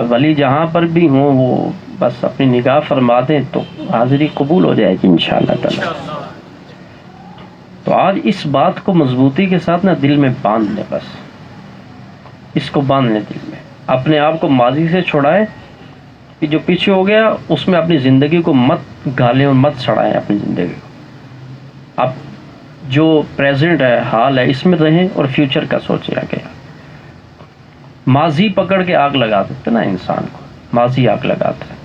ولی جہاں پر بھی ہوں وہ بس اپنی نگاہ فرما دیں تو حاضری قبول ہو جائے گی انشاءاللہ تعالی۔ تو آج اس بات کو مضبوطی کے ساتھ نا دل میں باندھ لیں، بس اس کو باندھ لیں دل میں، اپنے آپ کو ماضی سے چھڑائیں کہ جو پیچھے ہو گیا اس میں اپنی زندگی کو مت گالیں اور مت سڑائیں اپنی زندگی کو. اب جو پریزنٹ ہے، حال ہے، اس میں رہیں اور فیوچر کا سوچیں آگے. ماضی پکڑ کے آگ لگا دیتے نا انسان کو، ماضی آگ لگاتا ہے،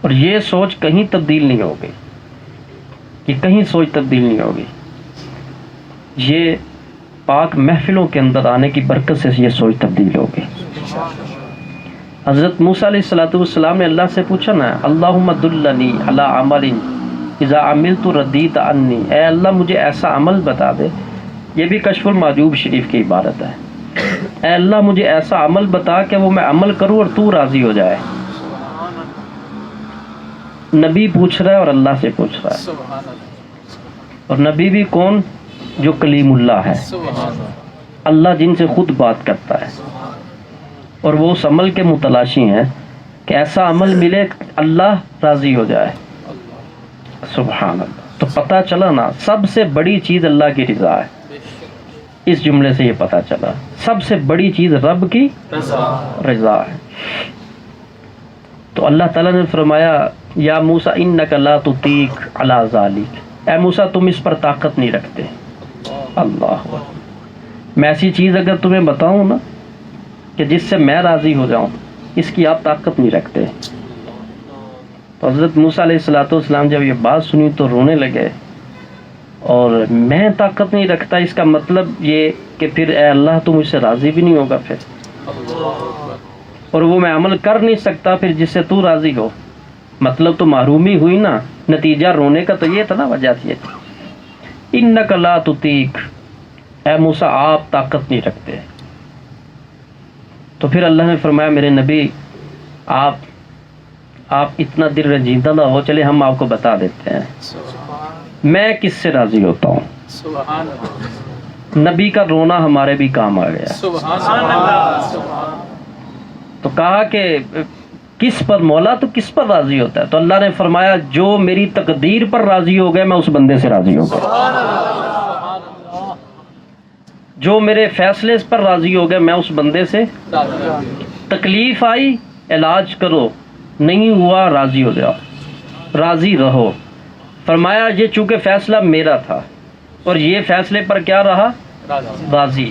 اور یہ سوچ کہیں تبدیل نہیں ہوگی، یہ کہیں سوچ تبدیل نہیں ہوگی. یہ پاک محفلوں کے اندر آنے کی برکت سے یہ سوچ تبدیل ہوگی. حضرت موسیٰ علیہ السلام نے اللہ سے پوچھا نا، اللہم دلنی علی عمل اذا عملت ردیت عنی، اے اللہ مجھے ایسا عمل بتا دے. یہ بھی کشف المحجوب شریف کی عبارت ہے. اے اللہ مجھے ایسا عمل بتا کہ وہ میں عمل کروں اور تو راضی ہو جائے. نبی پوچھ رہا ہے اور اللہ سے پوچھ رہا ہے. سبحان اللہ. اور نبی بھی کون؟ جو کلیم اللہ ہے، سبحان اللہ. اللہ جن سے خود بات کرتا ہے، اور وہ اس عمل کے متلاشی ہیں کہ ایسا عمل ملے اللہ راضی ہو جائے. سبحان اللہ. تو پتہ چلا نا سب سے بڑی چیز اللہ کی رضا ہے. اس جملے سے یہ پتہ چلا سب سے بڑی چیز رب کی رضا ہے. تو اللہ تعالیٰ نے فرمایا یا موسیٰ انک لا تطیق علی ذالک، اے موسیٰ تم اس پر طاقت نہیں رکھتے. اللہ، میں ایسی چیز اگر تمہیں بتاؤں نا کہ جس سے میں راضی ہو جاؤں، اس کی آپ طاقت نہیں رکھتے. تو حضرت موسیٰ علیہ السلام جب یہ بات سنی تو رونے لگے، اور میں طاقت نہیں رکھتا اس کا مطلب یہ کہ پھر اے اللہ تو مجھ سے راضی بھی نہیں ہوگا پھر، اور وہ میں عمل کر نہیں سکتا پھر جس سے تو راضی ہو. مطلب تو محرومی ہوئی نا، نتیجہ رونے کا تو یہ تھا نا، وجہ تھی انک لا تطیق، اے موسیٰ آپ طاقت نہیں رکھتے. تو پھر اللہ نے فرمایا میرے نبی آپ اتنا دل رنجیدہ نہ ہو، چلے ہم آپ کو بتا دیتے ہیں میں کس سے راضی ہوتا ہوں. سبحان اللہ. نبی کا رونا ہمارے بھی کام آ گیا. سبحان اللہ. تو کہا کہ کس پر مولا تو کس پر راضی ہوتا ہے؟ تو اللہ نے فرمایا جو میری تقدیر پر راضی ہو گئے میں اس بندے سے راضی ہو گیا. جو میرے فیصلے پر راضی ہو گئے میں اس بندے سے. تکلیف آئی علاج کرو، نہیں ہوا راضی ہو جاؤ، راضی رہو. فرمایا یہ چونکہ فیصلہ میرا تھا اور یہ فیصلے پر کیا رہا؟ راضی.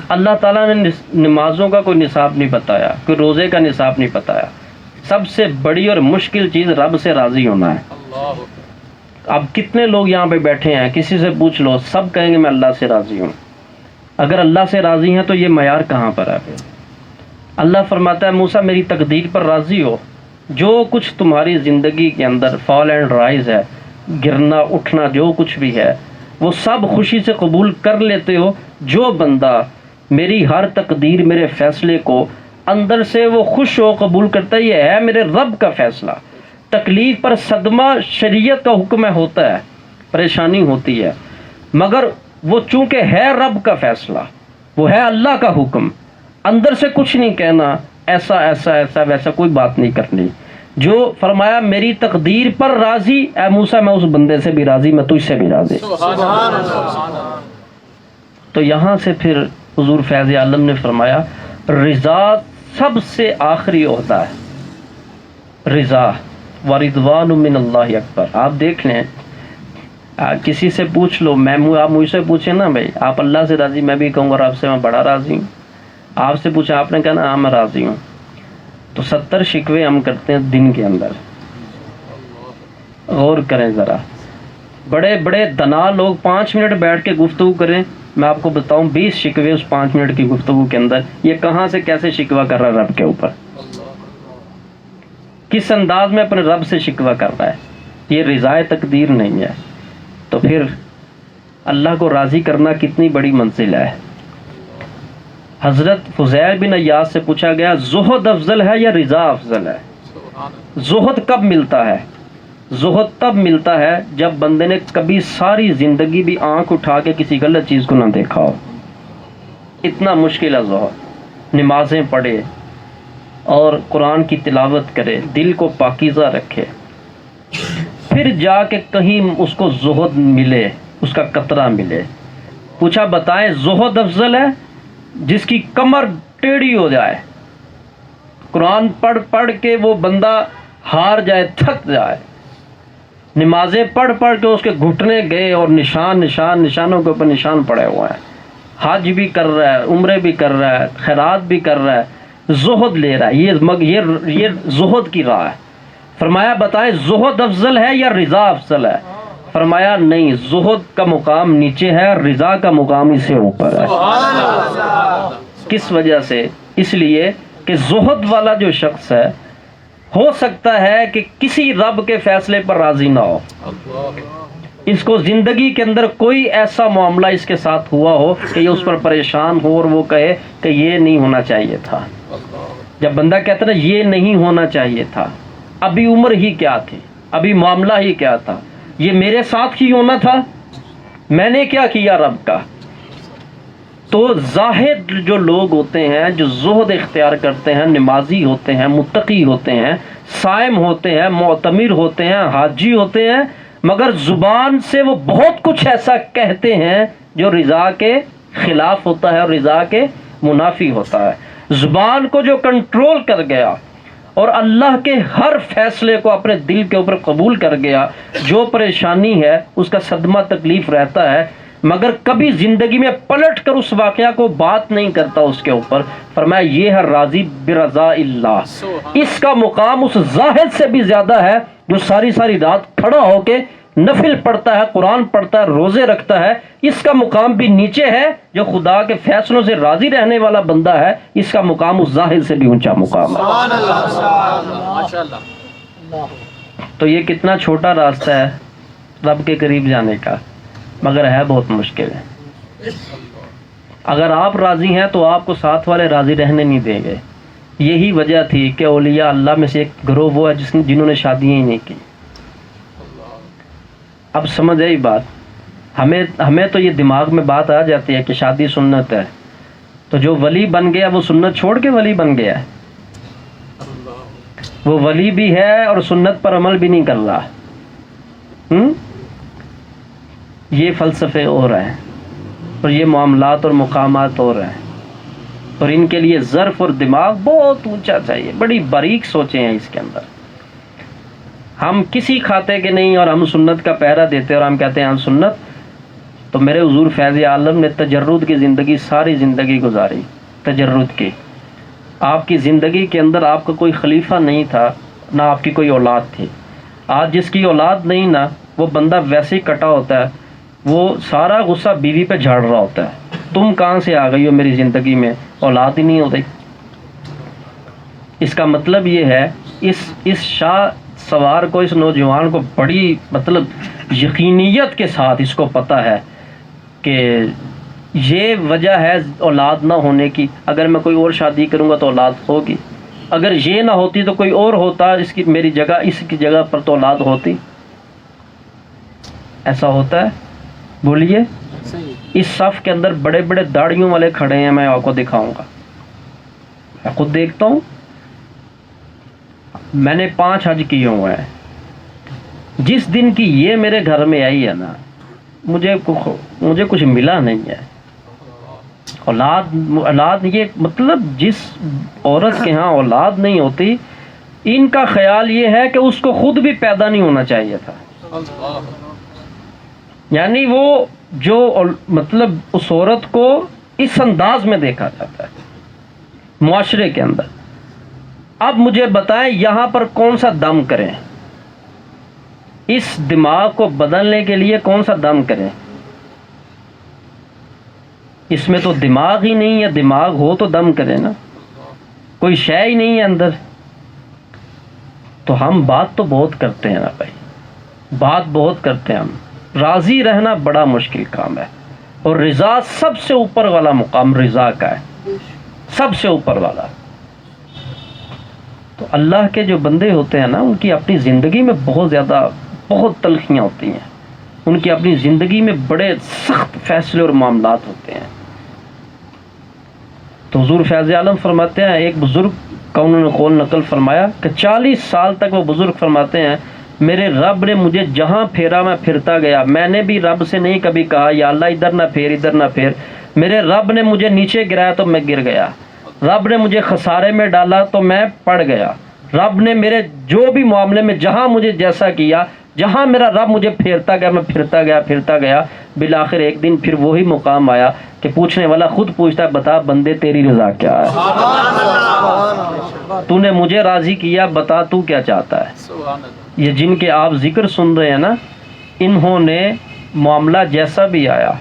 اللہ تعالیٰ نے نمازوں کا کوئی نصاب نہیں بتایا، کوئی روزے کا نصاب نہیں بتایا. سب سے بڑی اور مشکل چیز رب سے راضی ہونا ہے. اب کتنے لوگ یہاں پہ بیٹھے ہیں، کسی سے پوچھ لو، سب کہیں گے میں اللہ سے راضی ہوں. اگر اللہ سے راضی ہیں تو یہ معیار کہاں پر ہے؟ اللہ فرماتا ہے موسیٰ میری تقدیر پر راضی ہو، جو کچھ تمہاری زندگی کے اندر فال اینڈ رائز ہے، گرنا اٹھنا جو کچھ بھی ہے، وہ سب خوشی سے قبول کر لیتے ہو. جو بندہ میری ہر تقدیر میرے فیصلے کو اندر سے وہ خوش ہو قبول کرتا ہے، یہ ہے میرے رب کا فیصلہ. تکلیف پر صدمہ شریعت کا حکم ہوتا ہے، پریشانی ہوتی ہے، مگر وہ چونکہ ہے رب کا فیصلہ، وہ ہے اللہ کا حکم، اندر سے کچھ نہیں کہنا ایسا ایسا ایسا ویسا کوئی بات نہیں کرنی. جو فرمایا میری تقدیر پر راضی، اے موسیٰ میں اس بندے سے بھی راضی، میں تجھ سے بھی راضی. سبحان اللہ. تو یہاں سے پھر حضور فیض عالم نے فرمایا رضا سب سے آخری عہدہ ہے. رضا ورضوان من اللہ اکبر. آپ دیکھ لیں، کسی سے پوچھ لو، آپ مجھ سے پوچھیں نا بھائی آپ اللہ سے راضی، میں بھی کہوں گا رب سے میں بڑا راضی ہوں. آپ سے پوچھا، آپ نے کہا نا ہاں میں راضی ہوں. تو 70 شکوے ہم کرتے ہیں دن کے اندر. غور کریں ذرا، بڑے بڑے دنا لوگ 5 منٹ بیٹھ کے گفتگو کریں، میں آپ کو بتاؤں 20 شکوے اس 5 منٹ کی گفتگو کے اندر. یہ کہاں سے کیسے شکوہ کر رہا ہے رب کے اوپر، کس انداز میں اپنے رب سے شکوہ کر رہا ہے. یہ رضائے تقدیر نہیں ہے. تو پھر اللہ کو راضی کرنا کتنی بڑی منزل ہے. حضرت فضیل بن عیاض سے پوچھا گیا زہد افضل ہے یا رضا افضل ہے؟ زہد کب ملتا ہے؟ زہد تب ملتا ہے جب بندے نے کبھی ساری زندگی بھی آنکھ اٹھا کے کسی غلط چیز کو نہ دیکھا ہو. اتنا مشکل ہے زہد. نمازیں پڑھے اور قرآن کی تلاوت کرے، دل کو پاکیزہ رکھے، پھر جا کے کہیں اس کو زہد ملے، اس کا قطرہ ملے. پوچھا بتائیں زہد افضل ہے جس کی کمر ٹیڑھی ہو جائے، قرآن پڑھ پڑھ کے وہ بندہ ہار جائے، تھک جائے، نمازیں پڑھ پڑھ کے اس کے گھٹنے گئے اور نشانوں کے اوپر نشان پڑے ہوئے ہیں، حج بھی کر رہا ہے، عمرے بھی کر رہا ہے، خیرات بھی کر رہا ہے، زہد لے رہا ہے، یہ زہد کی راہ ہے۔ فرمایا بتائیں زہد افضل ہے یا رضا افضل ہے؟ فرمایا نہیں، زہد کا مقام نیچے ہے، رضا کا مقام اس سے اوپر ہے۔ کس وجہ سے؟ اس لیے کہ زہد والا جو شخص ہے، ہو سکتا ہے کہ کسی رب کے فیصلے پر راضی نہ ہو، اس کو زندگی کے اندر کوئی ایسا معاملہ اس کے ساتھ ہوا ہو کہ یہ اس پر پریشان ہو اور وہ کہے کہ یہ نہیں ہونا چاہیے تھا۔ جب بندہ کہتا ہے نا یہ نہیں ہونا چاہیے تھا، ابھی عمر ہی کیا تھی، ابھی معاملہ ہی کیا تھا، یہ میرے ساتھ ہی ہونا تھا، میں نے کیا کیا رب کا۔ تو زاہد جو لوگ ہوتے ہیں، جو زہد اختیار کرتے ہیں، نمازی ہوتے ہیں، متقی ہوتے ہیں، صائم ہوتے ہیں، معتمر ہوتے ہیں، حاجی ہوتے ہیں، مگر زبان سے وہ بہت کچھ ایسا کہتے ہیں جو رضا کے خلاف ہوتا ہے اور رضا کے منافی ہوتا ہے۔ زبان کو جو کنٹرول کر گیا اور اللہ کے ہر فیصلے کو اپنے دل کے اوپر قبول کر گیا، جو پریشانی ہے اس کا صدمہ تکلیف رہتا ہے، مگر کبھی زندگی میں پلٹ کر اس واقعہ کو بات نہیں کرتا اس کے اوپر، فرمایا یہ ہے راضی برضا اللہ۔ اس کا مقام اس زاہد سے بھی زیادہ ہے جو ساری ساری رات کھڑا ہو کے نفل پڑھتا ہے، قرآن پڑھتا ہے، روزے رکھتا ہے، اس کا مقام بھی نیچے ہے۔ جو خدا کے فیصلوں سے راضی رہنے والا بندہ ہے، اس کا مقام اس زاہد سے بھی اونچا مقام ہے۔ ماشاءاللہ۔ تو یہ کتنا چھوٹا راستہ ہے رب کے قریب جانے کا، مگر ہے بہت مشکل ہے۔ اگر آپ راضی ہیں تو آپ کو ساتھ والے راضی رہنے نہیں دیں گے۔ یہی وجہ تھی کہ اولیاء اللہ میں سے ایک گروہ وہ ہے جنہوں نے شادیاں ہی نہیں کی۔ اب سمجھ آئی بات؟ ہمیں تو یہ دماغ میں بات آ جاتی ہے کہ شادی سنت ہے، تو جو ولی بن گیا وہ سنت چھوڑ کے ولی بن گیا ہے، وہ ولی بھی ہے اور سنت پر عمل بھی نہیں کر رہا۔ یہ فلسفے اور ہیں اور یہ معاملات اور مقامات اور ہیں، اور ان کے لیے ظرف اور دماغ بہت اونچا چاہیے، بڑی باریک سوچیں ہیں اس کے اندر۔ ہم کسی کھاتے کے نہیں اور ہم سنت کا پہرا دیتے اور ہم کہتے ہیں ہم سنت۔ تو میرے حضور فیض عالم نے تجرد کی زندگی، ساری زندگی گزاری تجرد کی۔ آپ کی زندگی کے اندر آپ کا کوئی خلیفہ نہیں تھا، نہ آپ کی کوئی اولاد تھی۔ آج جس کی اولاد نہیں نا، وہ بندہ ویسے ہی کٹا ہوتا ہے، وہ سارا غصہ بیوی پہ جھاڑ رہا ہوتا ہے، تم کہاں سے آ گئی ہو میری زندگی میں، اولاد ہی نہیں ہوتی۔ اس کا مطلب یہ ہے اس شاہ سوار کو، اس نوجوان کو بڑی یقینیت کے ساتھ اس کو پتہ ہے کہ یہ وجہ ہے اولاد نہ ہونے کی، اگر میں کوئی اور شادی کروں گا تو اولاد ہوگی، اگر یہ نہ ہوتی تو کوئی اور ہوتا اس کی میری جگہ، اس کی جگہ پر تو اولاد ہوتی۔ ایسا ہوتا ہے؟ بولیے۔ اس صف کے اندر بڑے بڑے داڑھیوں والے کھڑے ہیں، میں آپ کو دکھاؤں گا، میں خود دیکھتا ہوں، میں نے 5 حج کیے ہوئے ہیں۔ جس دن کی یہ میرے گھر میں آئی ہے نا، مجھے کچھ ملا نہیں ہے۔ اولاد یہ جس عورت کے ہاں اولاد نہیں ہوتی، ان کا خیال یہ ہے کہ اس کو خود بھی پیدا نہیں ہونا چاہیے تھا۔ یعنی وہ جو اس عورت کو اس انداز میں دیکھا جاتا ہے معاشرے کے اندر۔ اب مجھے بتائیں یہاں پر کون سا دم کریں؟ اس دماغ کو بدلنے کے لیے کون سا دم کریں؟ اس میں تو دماغ ہی نہیں ہے، دماغ ہو تو دم کرے نا، کوئی شے ہی نہیں ہے اندر۔ تو ہم بات تو بہت کرتے ہیں نا بھائی، بات بہت کرتے ہیں ہم، راضی رہنا بڑا مشکل کام ہے، اور رضا سب سے اوپر والا مقام رضا کا ہے، سب سے اوپر والا۔ تو اللہ کے جو بندے ہوتے ہیں نا، ان کی اپنی زندگی میں بہت تلخیاں ہوتی ہیں، ان کی اپنی زندگی میں بڑے سخت فیصلے اور معاملات ہوتے ہیں۔ تو حضور فیض عالم فرماتے ہیں، ایک بزرگ کا انہوں نے قول نقل فرمایا کہ 40 سال تک وہ بزرگ فرماتے ہیں میرے رب نے مجھے جہاں پھیرا میں پھرتا گیا، میں نے بھی رب سے نہیں کبھی کہا یا اللہ ادھر نہ پھیر ادھر نہ پھیر، میرے رب نے مجھے نیچے گرایا تو میں گر گیا، رب نے مجھے خسارے میں ڈالا تو میں پڑ گیا، رب نے میرے جو بھی معاملے میں جہاں مجھے جیسا کیا، جہاں میرا رب مجھے پھیرتا گیا میں پھرتا گیا، بالآخر ایک دن پھر وہی مقام آیا کہ پوچھنے والا خود پوچھتا ہے بتا بندے تیری رضا کیا ہے، تو نے مجھے راضی کیا، بتا تو کیا چاہتا ہے۔ سبحان اللہ۔ یہ جن کے آپ ذکر سن رہے ہیں نا، انہوں نے معاملہ جیسا بھی آیا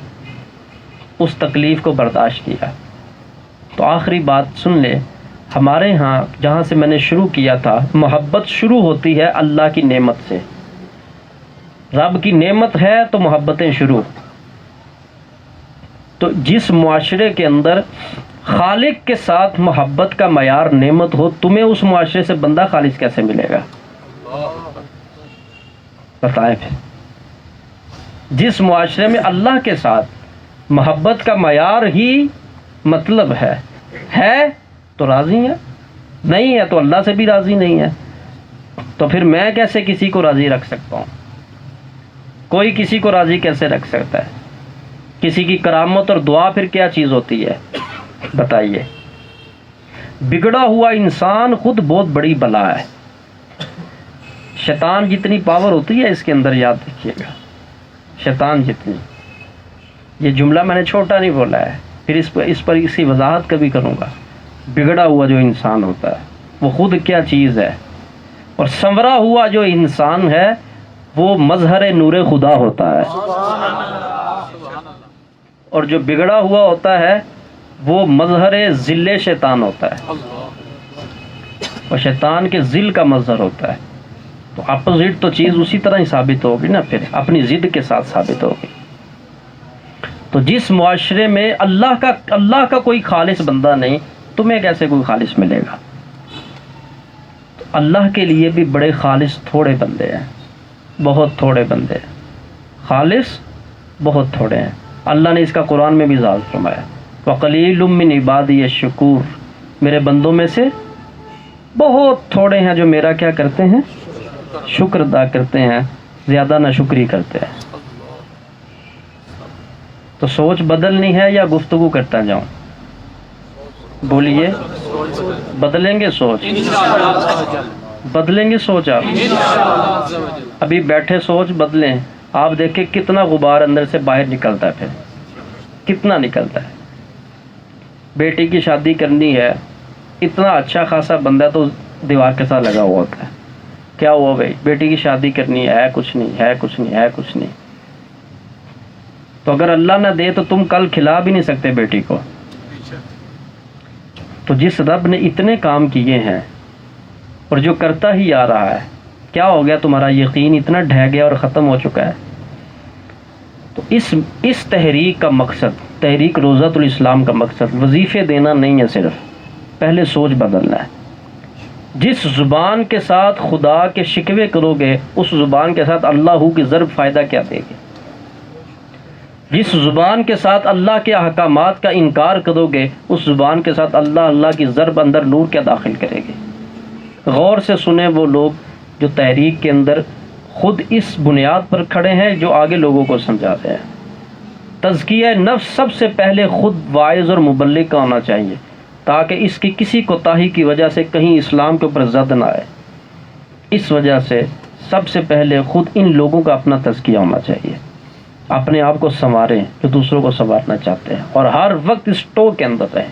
اس تکلیف کو برداشت کیا۔ تو آخری بات سن لے، ہمارے ہاں جہاں سے میں نے شروع کیا تھا، محبت شروع ہوتی ہے اللہ کی نعمت سے۔ رب کی نعمت ہے تو محبتیں شروع۔ تو جس معاشرے کے اندر خالق کے ساتھ محبت کا معیار نعمت ہو، تمہیں اس معاشرے سے بندہ خالص کیسے ملے گا؟ بتائیں پھر۔ جس معاشرے میں اللہ کے ساتھ محبت کا معیار ہی مطلب ہے تو راضی ہے، نہیں ہے تو اللہ سے بھی راضی نہیں ہے، تو پھر میں کیسے کسی کو راضی رکھ سکتا ہوں؟ کوئی کسی کو راضی کیسے رکھ سکتا ہے؟ کسی کی کرامت اور دعا پھر کیا چیز ہوتی ہے بتائیے؟ بگڑا ہوا انسان خود بہت بڑی بلا ہے۔ شیطان جتنی پاور ہوتی ہے اس کے اندر، یاد رکھیے گا، شیطان جتنی، یہ جملہ میں نے چھوٹا نہیں بولا ہے، پھر اس پر اسی وضاحت کبھی کروں گا۔ بگڑا ہوا جو انسان ہوتا ہے وہ خود کیا چیز ہے، اور سنورا ہوا جو انسان ہے وہ مظہر نور خدا ہوتا ہے، اور جو بگڑا ہوا ہوتا ہے وہ مظہر ذل شیطان ہوتا ہے، اور شیطان کے ذل کا مظہر ہوتا ہے۔ تو اپوزٹ تو چیز اسی طرح ہی ثابت ہوگی نا، پھر اپنی ضد کے ساتھ ثابت ہوگی۔ تو جس معاشرے میں اللہ کا کوئی خالص بندہ نہیں، تمہیں کیسے کوئی خالص ملے گا؟ تو اللہ کے لیے بھی بڑے خالص تھوڑے بندے ہیں، بہت تھوڑے بندے ہیں، خالص بہت تھوڑے ہیں۔ اللہ نے اس کا قرآن میں بھی ذکر فرمایا، وَقَلِيلٌ مِّنْ عِبَادِيَ الشَّكُورُ، میرے بندوں میں سے بہت تھوڑے ہیں جو میرا کیا کرتے ہیں؟ شکر ادا کرتے ہیں، زیادہ نہ شکری کرتے ہیں۔ تو سوچ بدلنی ہے یا گفتگو کرتا جاؤں؟ بولیے، بدلیں گے سوچ؟ بدلیں گے سوچ؟ آپ ابھی بیٹھے سوچ بدلیں، آپ دیکھیں کتنا غبار اندر سے باہر نکلتا ہے، پھر کتنا نکلتا ہے۔ بیٹی کی شادی کرنی ہے، اتنا اچھا خاصا بندہ تو دیوار کے ساتھ لگا ہوا ہوتا ہے، کیا ہوا بھائی بیٹی کی شادی کرنی ہے کچھ نہیں ہے، کچھ نہیں ہے، کچھ نہیں۔ تو اگر اللہ نہ دے تو تم کل کھلا بھی نہیں سکتے بیٹی کو۔ تو جس رب نے اتنے کام کیے ہیں اور جو کرتا ہی آ رہا ہے، کیا ہو گیا تمہارا یقین اتنا ڈھہ گیا اور ختم ہو چکا ہے؟ تو اس تحریک کا مقصد، تحریک روضۃ الاسلام کا مقصد وظیفے دینا نہیں ہے، صرف پہلے سوچ بدلنا ہے۔ جس زبان کے ساتھ خدا کے شکوے کرو گے، اس زبان کے ساتھ اللہ کی ضرب فائدہ کیا دے گی؟ جس زبان کے ساتھ اللہ کے احکامات کا انکار کرو گے، اس زبان کے ساتھ اللہ کی ضرب اندر نور کیا داخل کرے گی؟ غور سے سنیں وہ لوگ جو تحریک کے اندر خود اس بنیاد پر کھڑے ہیں جو آگے لوگوں کو سمجھاتے ہیں۔ تزکیہ نفس سب سے پہلے خود واعظ اور مبلغ کا ہونا چاہیے، تاکہ اس کی کسی کوتاہی کی وجہ سے کہیں اسلام کے اوپر زد نہ آئے۔ اس وجہ سے سب سے پہلے خود ان لوگوں کا اپنا تزکیہ ہونا چاہیے، اپنے آپ کو سنواریں جو دوسروں کو سنوارنا چاہتے ہیں، اور ہر وقت اس ٹو کے اندر رہیں۔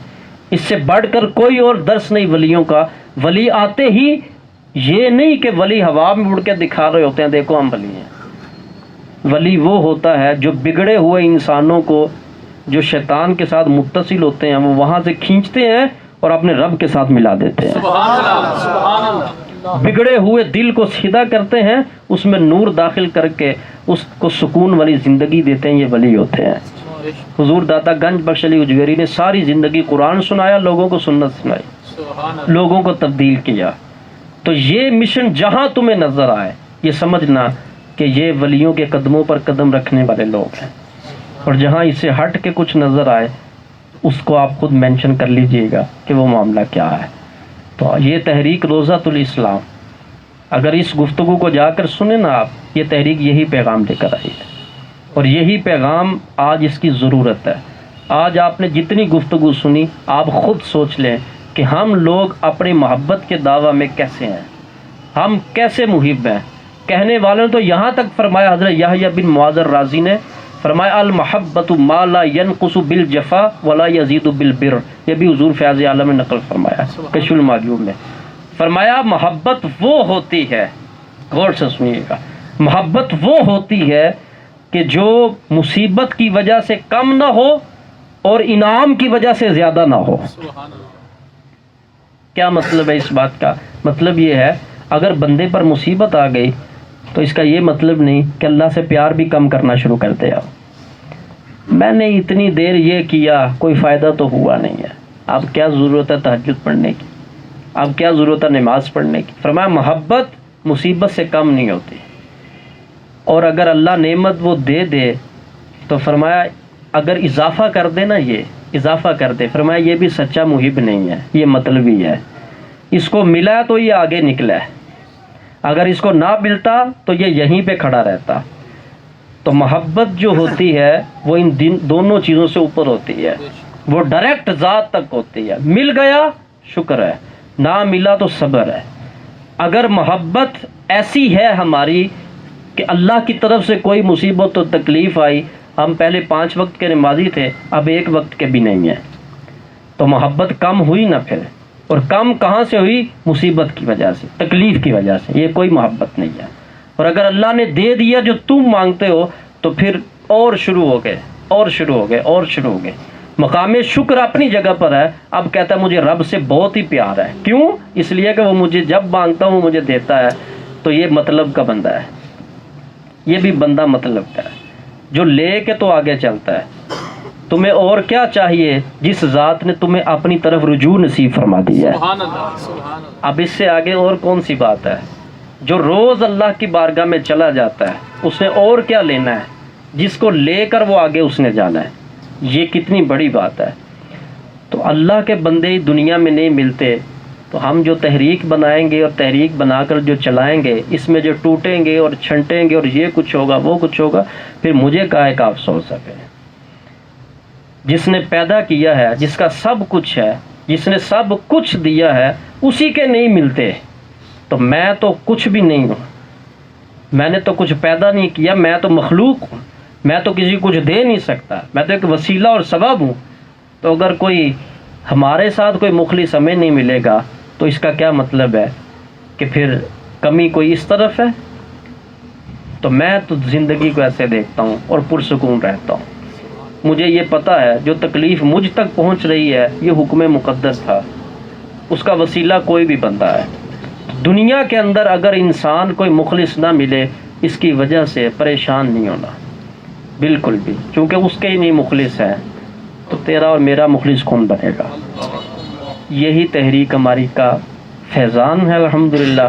اس سے بڑھ کر کوئی اور درس نہیں ولیوں کا۔ ولی آتے ہی یہ نہیں کہ ولی ہوا میں اڑ کے دکھا رہے ہوتے ہیں دیکھو ہم ولی ہیں۔ ولی وہ ہوتا ہے جو بگڑے ہوئے انسانوں کو جو شیطان کے ساتھ متصل ہوتے ہیں، وہ وہاں سے کھینچتے ہیں اور اپنے رب کے ساتھ ملا دیتے ہیں۔ سبحان اللہ، سبحان اللہ۔ بگڑے ہوئے دل کو سیدھا کرتے ہیں، اس میں نور داخل کر کے اس کو سکون والی زندگی دیتے ہیں، یہ ولی ہوتے ہیں۔ حضور داتا گنج بخش علی اجویری نے ساری زندگی قرآن سنایا، لوگوں کو سنت سنائی، سبحان اللہ۔ لوگوں کو تبدیل کیا۔ تو یہ مشن جہاں تمہیں نظر آئے، یہ سمجھنا کہ یہ ولیوں کے قدموں پر قدم رکھنے والے لوگ ہیں، اور جہاں اسے ہٹ کے کچھ نظر آئے اس کو آپ خود مینشن کر لیجئے گا کہ وہ معاملہ کیا ہے۔ تو یہ تحریک روضۃ الاسلام، اگر اس گفتگو کو جا کر سنیں نا آپ، یہ تحریک یہی پیغام لے کر آئی ہے، اور یہی پیغام آج اس کی ضرورت ہے۔ آج آپ نے جتنی گفتگو سنی، آپ خود سوچ لیں کہ ہم لوگ اپنی محبت کے دعویٰ میں کیسے ہیں، ہم کیسے محب ہیں۔ کہنے والوں نے تو یہاں تک فرمایا، حضرت یحییٰ بن معاذ الرازی نے فرمایا المحبت ما لا ينقص بالجفا ولا يزيد بالبر، یہ بھی حضور فیض عالم نے نقل فرمایا کشف المعلوم میں۔ فرمایا محبت وہ ہوتی ہے، غور سے سنیے گا، محبت وہ ہوتی ہے کہ جو مصیبت کی وجہ سے کم نہ ہو اور انعام کی وجہ سے زیادہ نہ ہو۔ سبحان اللہ۔ کیا مطلب ہے اس بات کا؟ مطلب یہ ہے اگر بندے پر مصیبت آ گئی تو اس کا یہ مطلب نہیں کہ اللہ سے پیار بھی کم کرنا شروع کر دیا، میں نے اتنی دیر یہ کیا کوئی فائدہ تو ہوا نہیں ہے، اب کیا ضرورت ہے تہجد پڑھنے کی، اب کیا ضرورت ہے نماز پڑھنے کی۔ فرمایا محبت مصیبت سے کم نہیں ہوتی، اور اگر اللہ نعمت وہ دے دے تو فرمایا اگر اضافہ کر دے نا، یہ اضافہ کر دے، فرمایا یہ بھی سچا محب نہیں ہے، یہ مطلب ہی ہے، اس کو ملا تو یہ آگے نکلا ہے، اگر اس کو نہ ملتا تو یہ یہیں پہ کھڑا رہتا۔ تو محبت جو ہوتی ہے وہ ان دونوں چیزوں سے اوپر ہوتی ہے، وہ ڈائریکٹ ذات تک ہوتی ہے، مل گیا شکر ہے، نہ ملا تو صبر ہے۔ اگر محبت ایسی ہے ہماری کہ اللہ کی طرف سے کوئی مصیبت و تکلیف آئی، ہم پہلے 5 وقت کے نمازی تھے اب 1 وقت کے بھی نہیں ہیں، تو محبت کم ہوئی نہ پھر، اور کم کہاں سے ہوئی؟ مصیبت کی وجہ سے، تکلیف کی وجہ سے، یہ کوئی محبت نہیں ہے۔ اور اگر اللہ نے دے دیا جو تم مانگتے ہو تو پھر اور شروع ہو گئے اور شروع ہو گئے اور شروع ہو گئے۔ مقام شکر اپنی جگہ پر ہے، اب کہتا ہے مجھے رب سے بہت ہی پیار ہے، کیوں؟ اس لیے کہ وہ مجھے جب مانگتا ہوں وہ مجھے دیتا ہے، تو یہ مطلب کا بندہ ہے، یہ بھی بندہ مطلب کا ہے جو لے کے تو آگے چلتا ہے۔ تمہیں اور کیا چاہیے جس ذات نے تمہیں اپنی طرف رجوع نصیب فرما دیا ہے، سبحان اللہ، سبحان اللہ۔ اب اس سے آگے اور کون سی بات ہے؟ جو روز اللہ کی بارگاہ میں چلا جاتا ہے اس نے اور کیا لینا ہے، جس کو لے کر وہ آگے اس نے جانا ہے، یہ کتنی بڑی بات ہے۔ تو اللہ کے بندے دنیا میں نہیں ملتے، تو ہم جو تحریک بنائیں گے اور تحریک بنا کر جو چلائیں گے، اس میں جو ٹوٹیں گے اور چھنٹیں گے اور یہ کچھ ہوگا وہ کچھ ہوگا، پھر مجھے کاہے کا افسوس ہے؟ جس نے پیدا کیا ہے، جس کا سب کچھ ہے، جس نے سب کچھ دیا ہے، اسی کے نہیں ملتے، تو میں تو کچھ بھی نہیں ہوں، میں نے تو کچھ پیدا نہیں کیا، میں تو مخلوق ہوں، میں تو کسی کو کچھ دے نہیں سکتا، میں تو ایک وسیلہ اور سبب ہوں۔ تو اگر کوئی ہمارے ساتھ کوئی مخلص ہمیں نہیں ملے گا تو اس کا کیا مطلب ہے کہ پھر کمی کوئی اس طرف ہے؟ تو میں تو زندگی کو ایسے دیکھتا ہوں اور پرسکون رہتا ہوں، مجھے یہ پتہ ہے جو تکلیف مجھ تک پہنچ رہی ہے یہ حکم مقدس تھا، اس کا وسیلہ کوئی بھی بندہ ہے۔ دنیا کے اندر اگر انسان کوئی مخلص نہ ملے اس کی وجہ سے پریشان نہیں ہونا بالکل بھی، چونکہ اس کے ہی نہیں مخلص ہے تو تیرا اور میرا مخلص کون بنے گا؟ یہی تحریک ہماری کا فیضان ہے الحمدللہ،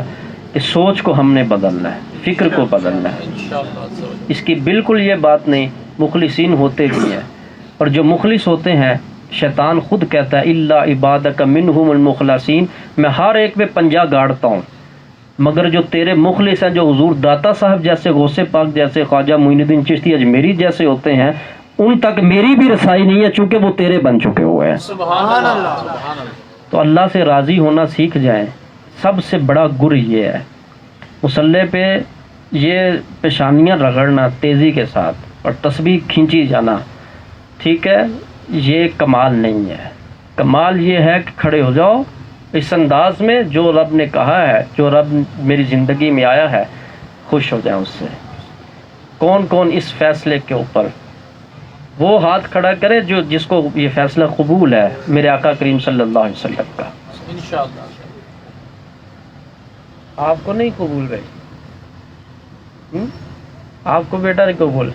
اس سوچ کو ہم نے بدلنا ہے، فکر کو بدلنا ہے، انشاءاللہ۔ اس کی بالکل یہ بات نہیں، مخلصین ہوتے بھی ہیں، اور جو مخلص ہوتے ہیں شیطان خود کہتا ہے الا عبادک منہم المخلصین، میں ہر ایک پہ پنجہ گاڑتا ہوں، مگر جو تیرے مخلص ہیں، جو حضور داتا صاحب جیسے، غوث پاک جیسے، خواجہ معین الدین چشتی اجمیری جیسے ہوتے ہیں، ان تک میری بھی رسائی نہیں ہے، چونکہ وہ تیرے بن چکے ہوئے ہیں۔ سبحان اللہ، سبحان اللہ۔ تو اللہ سے راضی ہونا سیکھ جائیں، سب سے بڑا گر یہ ہے۔ مصلی پہ یہ پیشانیاں رگڑنا تیزی کے ساتھ اور تسبیح کھینچی جانا، ٹھیک ہے، یہ کمال نہیں ہے۔ کمال یہ ہے کہ کھڑے ہو جاؤ اس انداز میں، جو رب نے کہا ہے، جو رب میری زندگی میں آیا ہے، خوش ہو جائیں اس سے۔ کون کون اس فیصلے کے اوپر وہ ہاتھ کھڑا کرے جو جس کو یہ فیصلہ قبول ہے میرے آقا کریم صلی اللہ علیہ وسلم کا؟ انشاءاللہ۔ آپ کو نہیں قبول بھائی، آپ کو بیٹا نہیں قبول،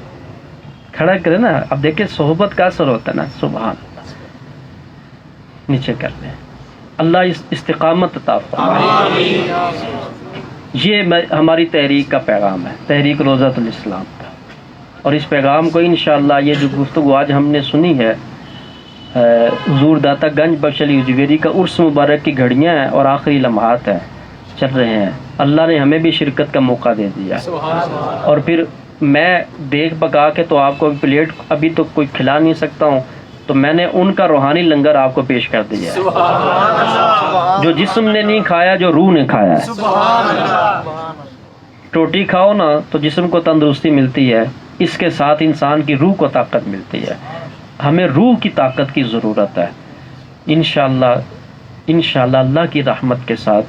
کھڑا کرے نا۔ اب دیکھیں صحبت کا اثر ہوتا ہے نا، سبحان اللہ، نیچے کر دیں، اللہ استقامت عطا فرمائے۔ یہ ہماری تحریک کا پیغام ہے، تحریک روضۃ الاسلام کا، اور اس پیغام کو انشاءاللہ یہ جو گفتگو آج ہم نے سنی ہے، حضور داتا گنج بخش علی اجویری کا عرس مبارک کی گھڑیاں ہیں اور آخری لمحات ہیں، چل رہے ہیں، اللہ نے ہمیں بھی شرکت کا موقع دے دیا، سبحان اللہ۔ اور پھر میں دیکھ پکا کے تو آپ کو پلیٹ ابھی تو کوئی کھلا نہیں سکتا ہوں، تو میں نے ان کا روحانی لنگر آپ کو پیش کر دیا ہے، جو جسم نے نہیں کھایا، جو روح نے کھایا ہے۔ روٹی کھاؤ نا تو جسم کو تندرستی ملتی ہے، اس کے ساتھ انسان کی روح کو طاقت ملتی ہے۔ ہمیں روح کی طاقت کی ضرورت ہے۔ انشاءاللہ اللہ کی رحمت کے ساتھ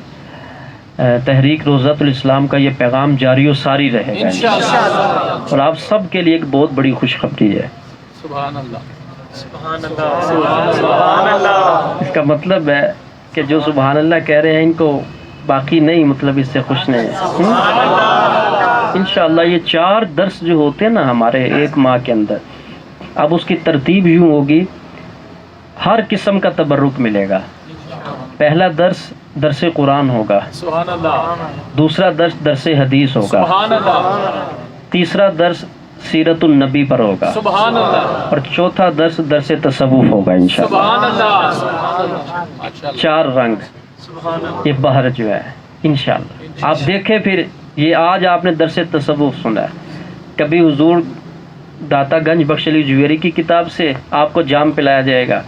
تحریک روضۃ الاسلام کا یہ پیغام جاری و ساری رہے گا انشاءاللہ۔ اور آپ سب کے لیے ایک بہت بڑی خوشخبری ہے۔ سبحان اللہ۔ اس کا مطلب ہے کہ جو سبحان اللہ کہہ رہے ہیں ان کو باقی نہیں، مطلب اس سے خوش نہیں ہے۔ انشاءاللہ یہ 4 درس جو ہوتے ہیں نا ہمارے ایک ماہ کے اندر، اب اس کی ترتیب یوں ہوگی، ہر قسم کا تبرک ملے گا۔ پہلا درس قرآن ہوگا، سبحان اللہ۔ دوسرا درس حدیث ہوگا، سبحان اللہ۔ تیسرا درس سیرت النبی پر ہوگا، سبحان اللہ۔ اور چوتھا درس تصوف ہوگا انشاءاللہ۔ سبحان اللہ۔ ماشاءاللہ۔ 4 رنگ یہ بہر جو ہے انشاءاللہ۔ آپ دیکھیں پھر یہ آج آپ نے درس تصوف سنا ہے، کبھی حضور داتا گنج بخش علی جویری کی کتاب سے آپ کو جام پلایا جائے گا،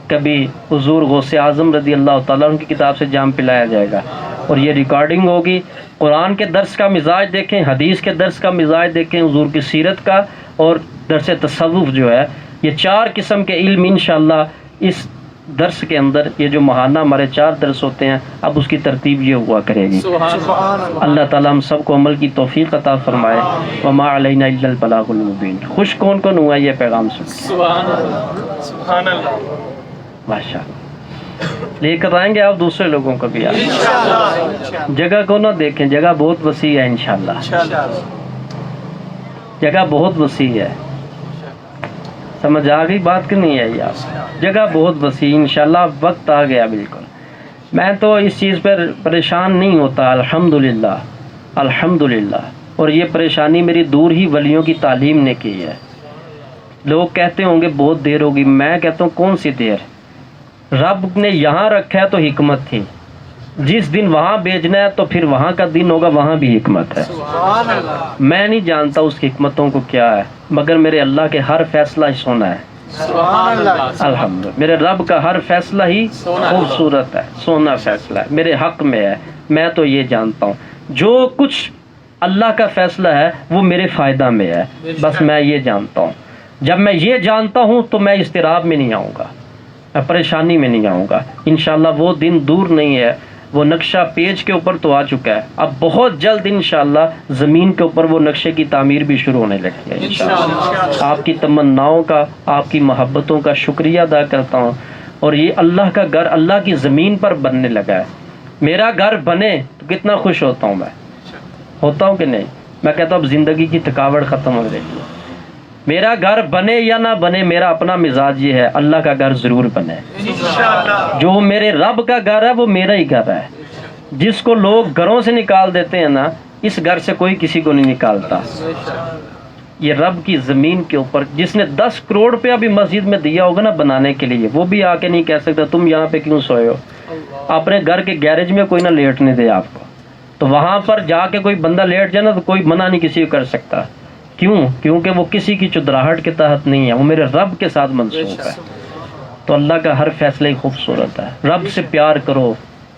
کبھی حضور غوث اعظم رضی اللہ تعالیٰ عنہ کی کتاب سے جام پلایا جائے گا، اور یہ ریکارڈنگ ہوگی۔ قرآن کے درس کا مزاج دیکھیں، حدیث کے درس کا مزاج دیکھیں، حضور کی سیرت کا، اور درس تصوف جو ہے، یہ 4 قسم کے علم انشاءاللہ اس درس کے اندر، یہ جو ماہانہ ہمارے 4 درس ہوتے ہیں، اب اس کی ترتیب یہ ہوا کرے گی۔ سبحان اللہ۔ اللہ تعالیٰ ہم سب کو عمل کی توفیق عطا فرمائے۔ وما علینا الا البلاغ المبین۔ خوش کون کون ہوا یہ پیغام سن کے؟ سبحان اللہ۔ سبحان اللہ۔ ماشاء اللہ، لے کر آئیں گے آپ دوسرے لوگوں کو بھی۔ آپ جگہ کو نہ دیکھیں، جگہ بہت وسیع ہے انشاءاللہ، جگہ بہت وسیع ہے۔ سمجھ آ گئی بات کہ نہیں آئی؟ آپ جگہ بہت وسیع انشاءاللہ، وقت آ گیا بالکل۔ میں تو اس چیز پر پریشان نہیں ہوتا، الحمدللہ الحمدللہ، اور یہ پریشانی میری دور ہی ولیوں کی تعلیم نے کی ہے۔ لوگ کہتے ہوں گے بہت دیر ہوگی، میں کہتا ہوں کون سی دیر؟ رب نے یہاں رکھا ہے تو حکمت تھی، جس دن وہاں بھیجنا ہے تو پھر وہاں کا دن ہوگا، وہاں بھی حکمت ہے۔ سبحان اللہ۔ میں نہیں جانتا اس حکمتوں کو کیا ہے، مگر میرے اللہ کے ہر فیصلہ ہی سونا ہے۔ سبحان اللہ۔ الحمدللہ، میرے رب کا ہر فیصلہ ہی خوبصورت ہے، سونا فیصلہ ہے، میرے حق میں ہے۔ میں تو یہ جانتا ہوں جو کچھ اللہ کا فیصلہ ہے وہ میرے فائدہ میں ہے، بس میں یہ جانتا ہوں۔ جب میں یہ جانتا ہوں تو میں اضطراب میں نہیں آؤں گا، میں پریشانی میں نہیں آؤں گا انشاءاللہ۔ وہ دن دور نہیں ہے، وہ نقشہ پیج کے اوپر تو آ چکا ہے، اب بہت جلد انشاءاللہ زمین کے اوپر وہ نقشے کی تعمیر بھی شروع ہونے لگی ہے انشاءاللہ۔ آپ کی تمناؤں کا، آپ کی محبتوں کا شکریہ ادا کرتا ہوں، اور یہ اللہ کا گھر اللہ کی زمین پر بننے لگا ہے۔ میرا گھر بنے تو کتنا خوش ہوتا ہوں، میں ہوتا ہوں کہ نہیں؟ میں کہتا ہوں اب زندگی کی تھکاوٹ ختم ہو رہی ہے۔ میرا گھر بنے یا نہ بنے، میرا اپنا مزاج یہ ہے اللہ کا گھر ضرور بنے۔ جو میرے رب کا گھر ہے وہ میرا ہی گھر ہے۔ جس کو لوگ گھروں سے نکال دیتے ہیں نا، اس گھر سے کوئی کسی کو نہیں نکالتا۔ یہ رب کی زمین کے اوپر جس نے 10 کروڑ روپیہ بھی مسجد میں دیا ہوگا نا بنانے کے لیے، وہ بھی آ کے نہیں کہہ سکتا تم یہاں پہ کیوں سوئے ہو۔ اپنے گھر کے گیرج میں کوئی نہ لیٹنے دے آپ کو، تو وہاں پر جا کے کوئی بندہ لیٹ جائے نا تو کوئی منع نہیں کسی کو کر سکتا۔ کیوں؟ کیونکہ وہ کسی کی چدراہٹ کے تحت نہیں ہے، وہ میرے رب کے ساتھ منسوخ ہے۔ تو اللہ کا ہر فیصلہ ہی خوبصورت ہے۔ رب سے پیار کرو،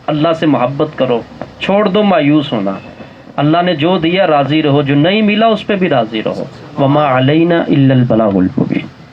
اللہ سے محبت کرو، چھوڑ دو مایوس ہونا۔ اللہ نے جو دیا راضی رہو، جو نہیں ملا اس پہ بھی راضی رہو۔ وما علینا الا البلاغ المبین۔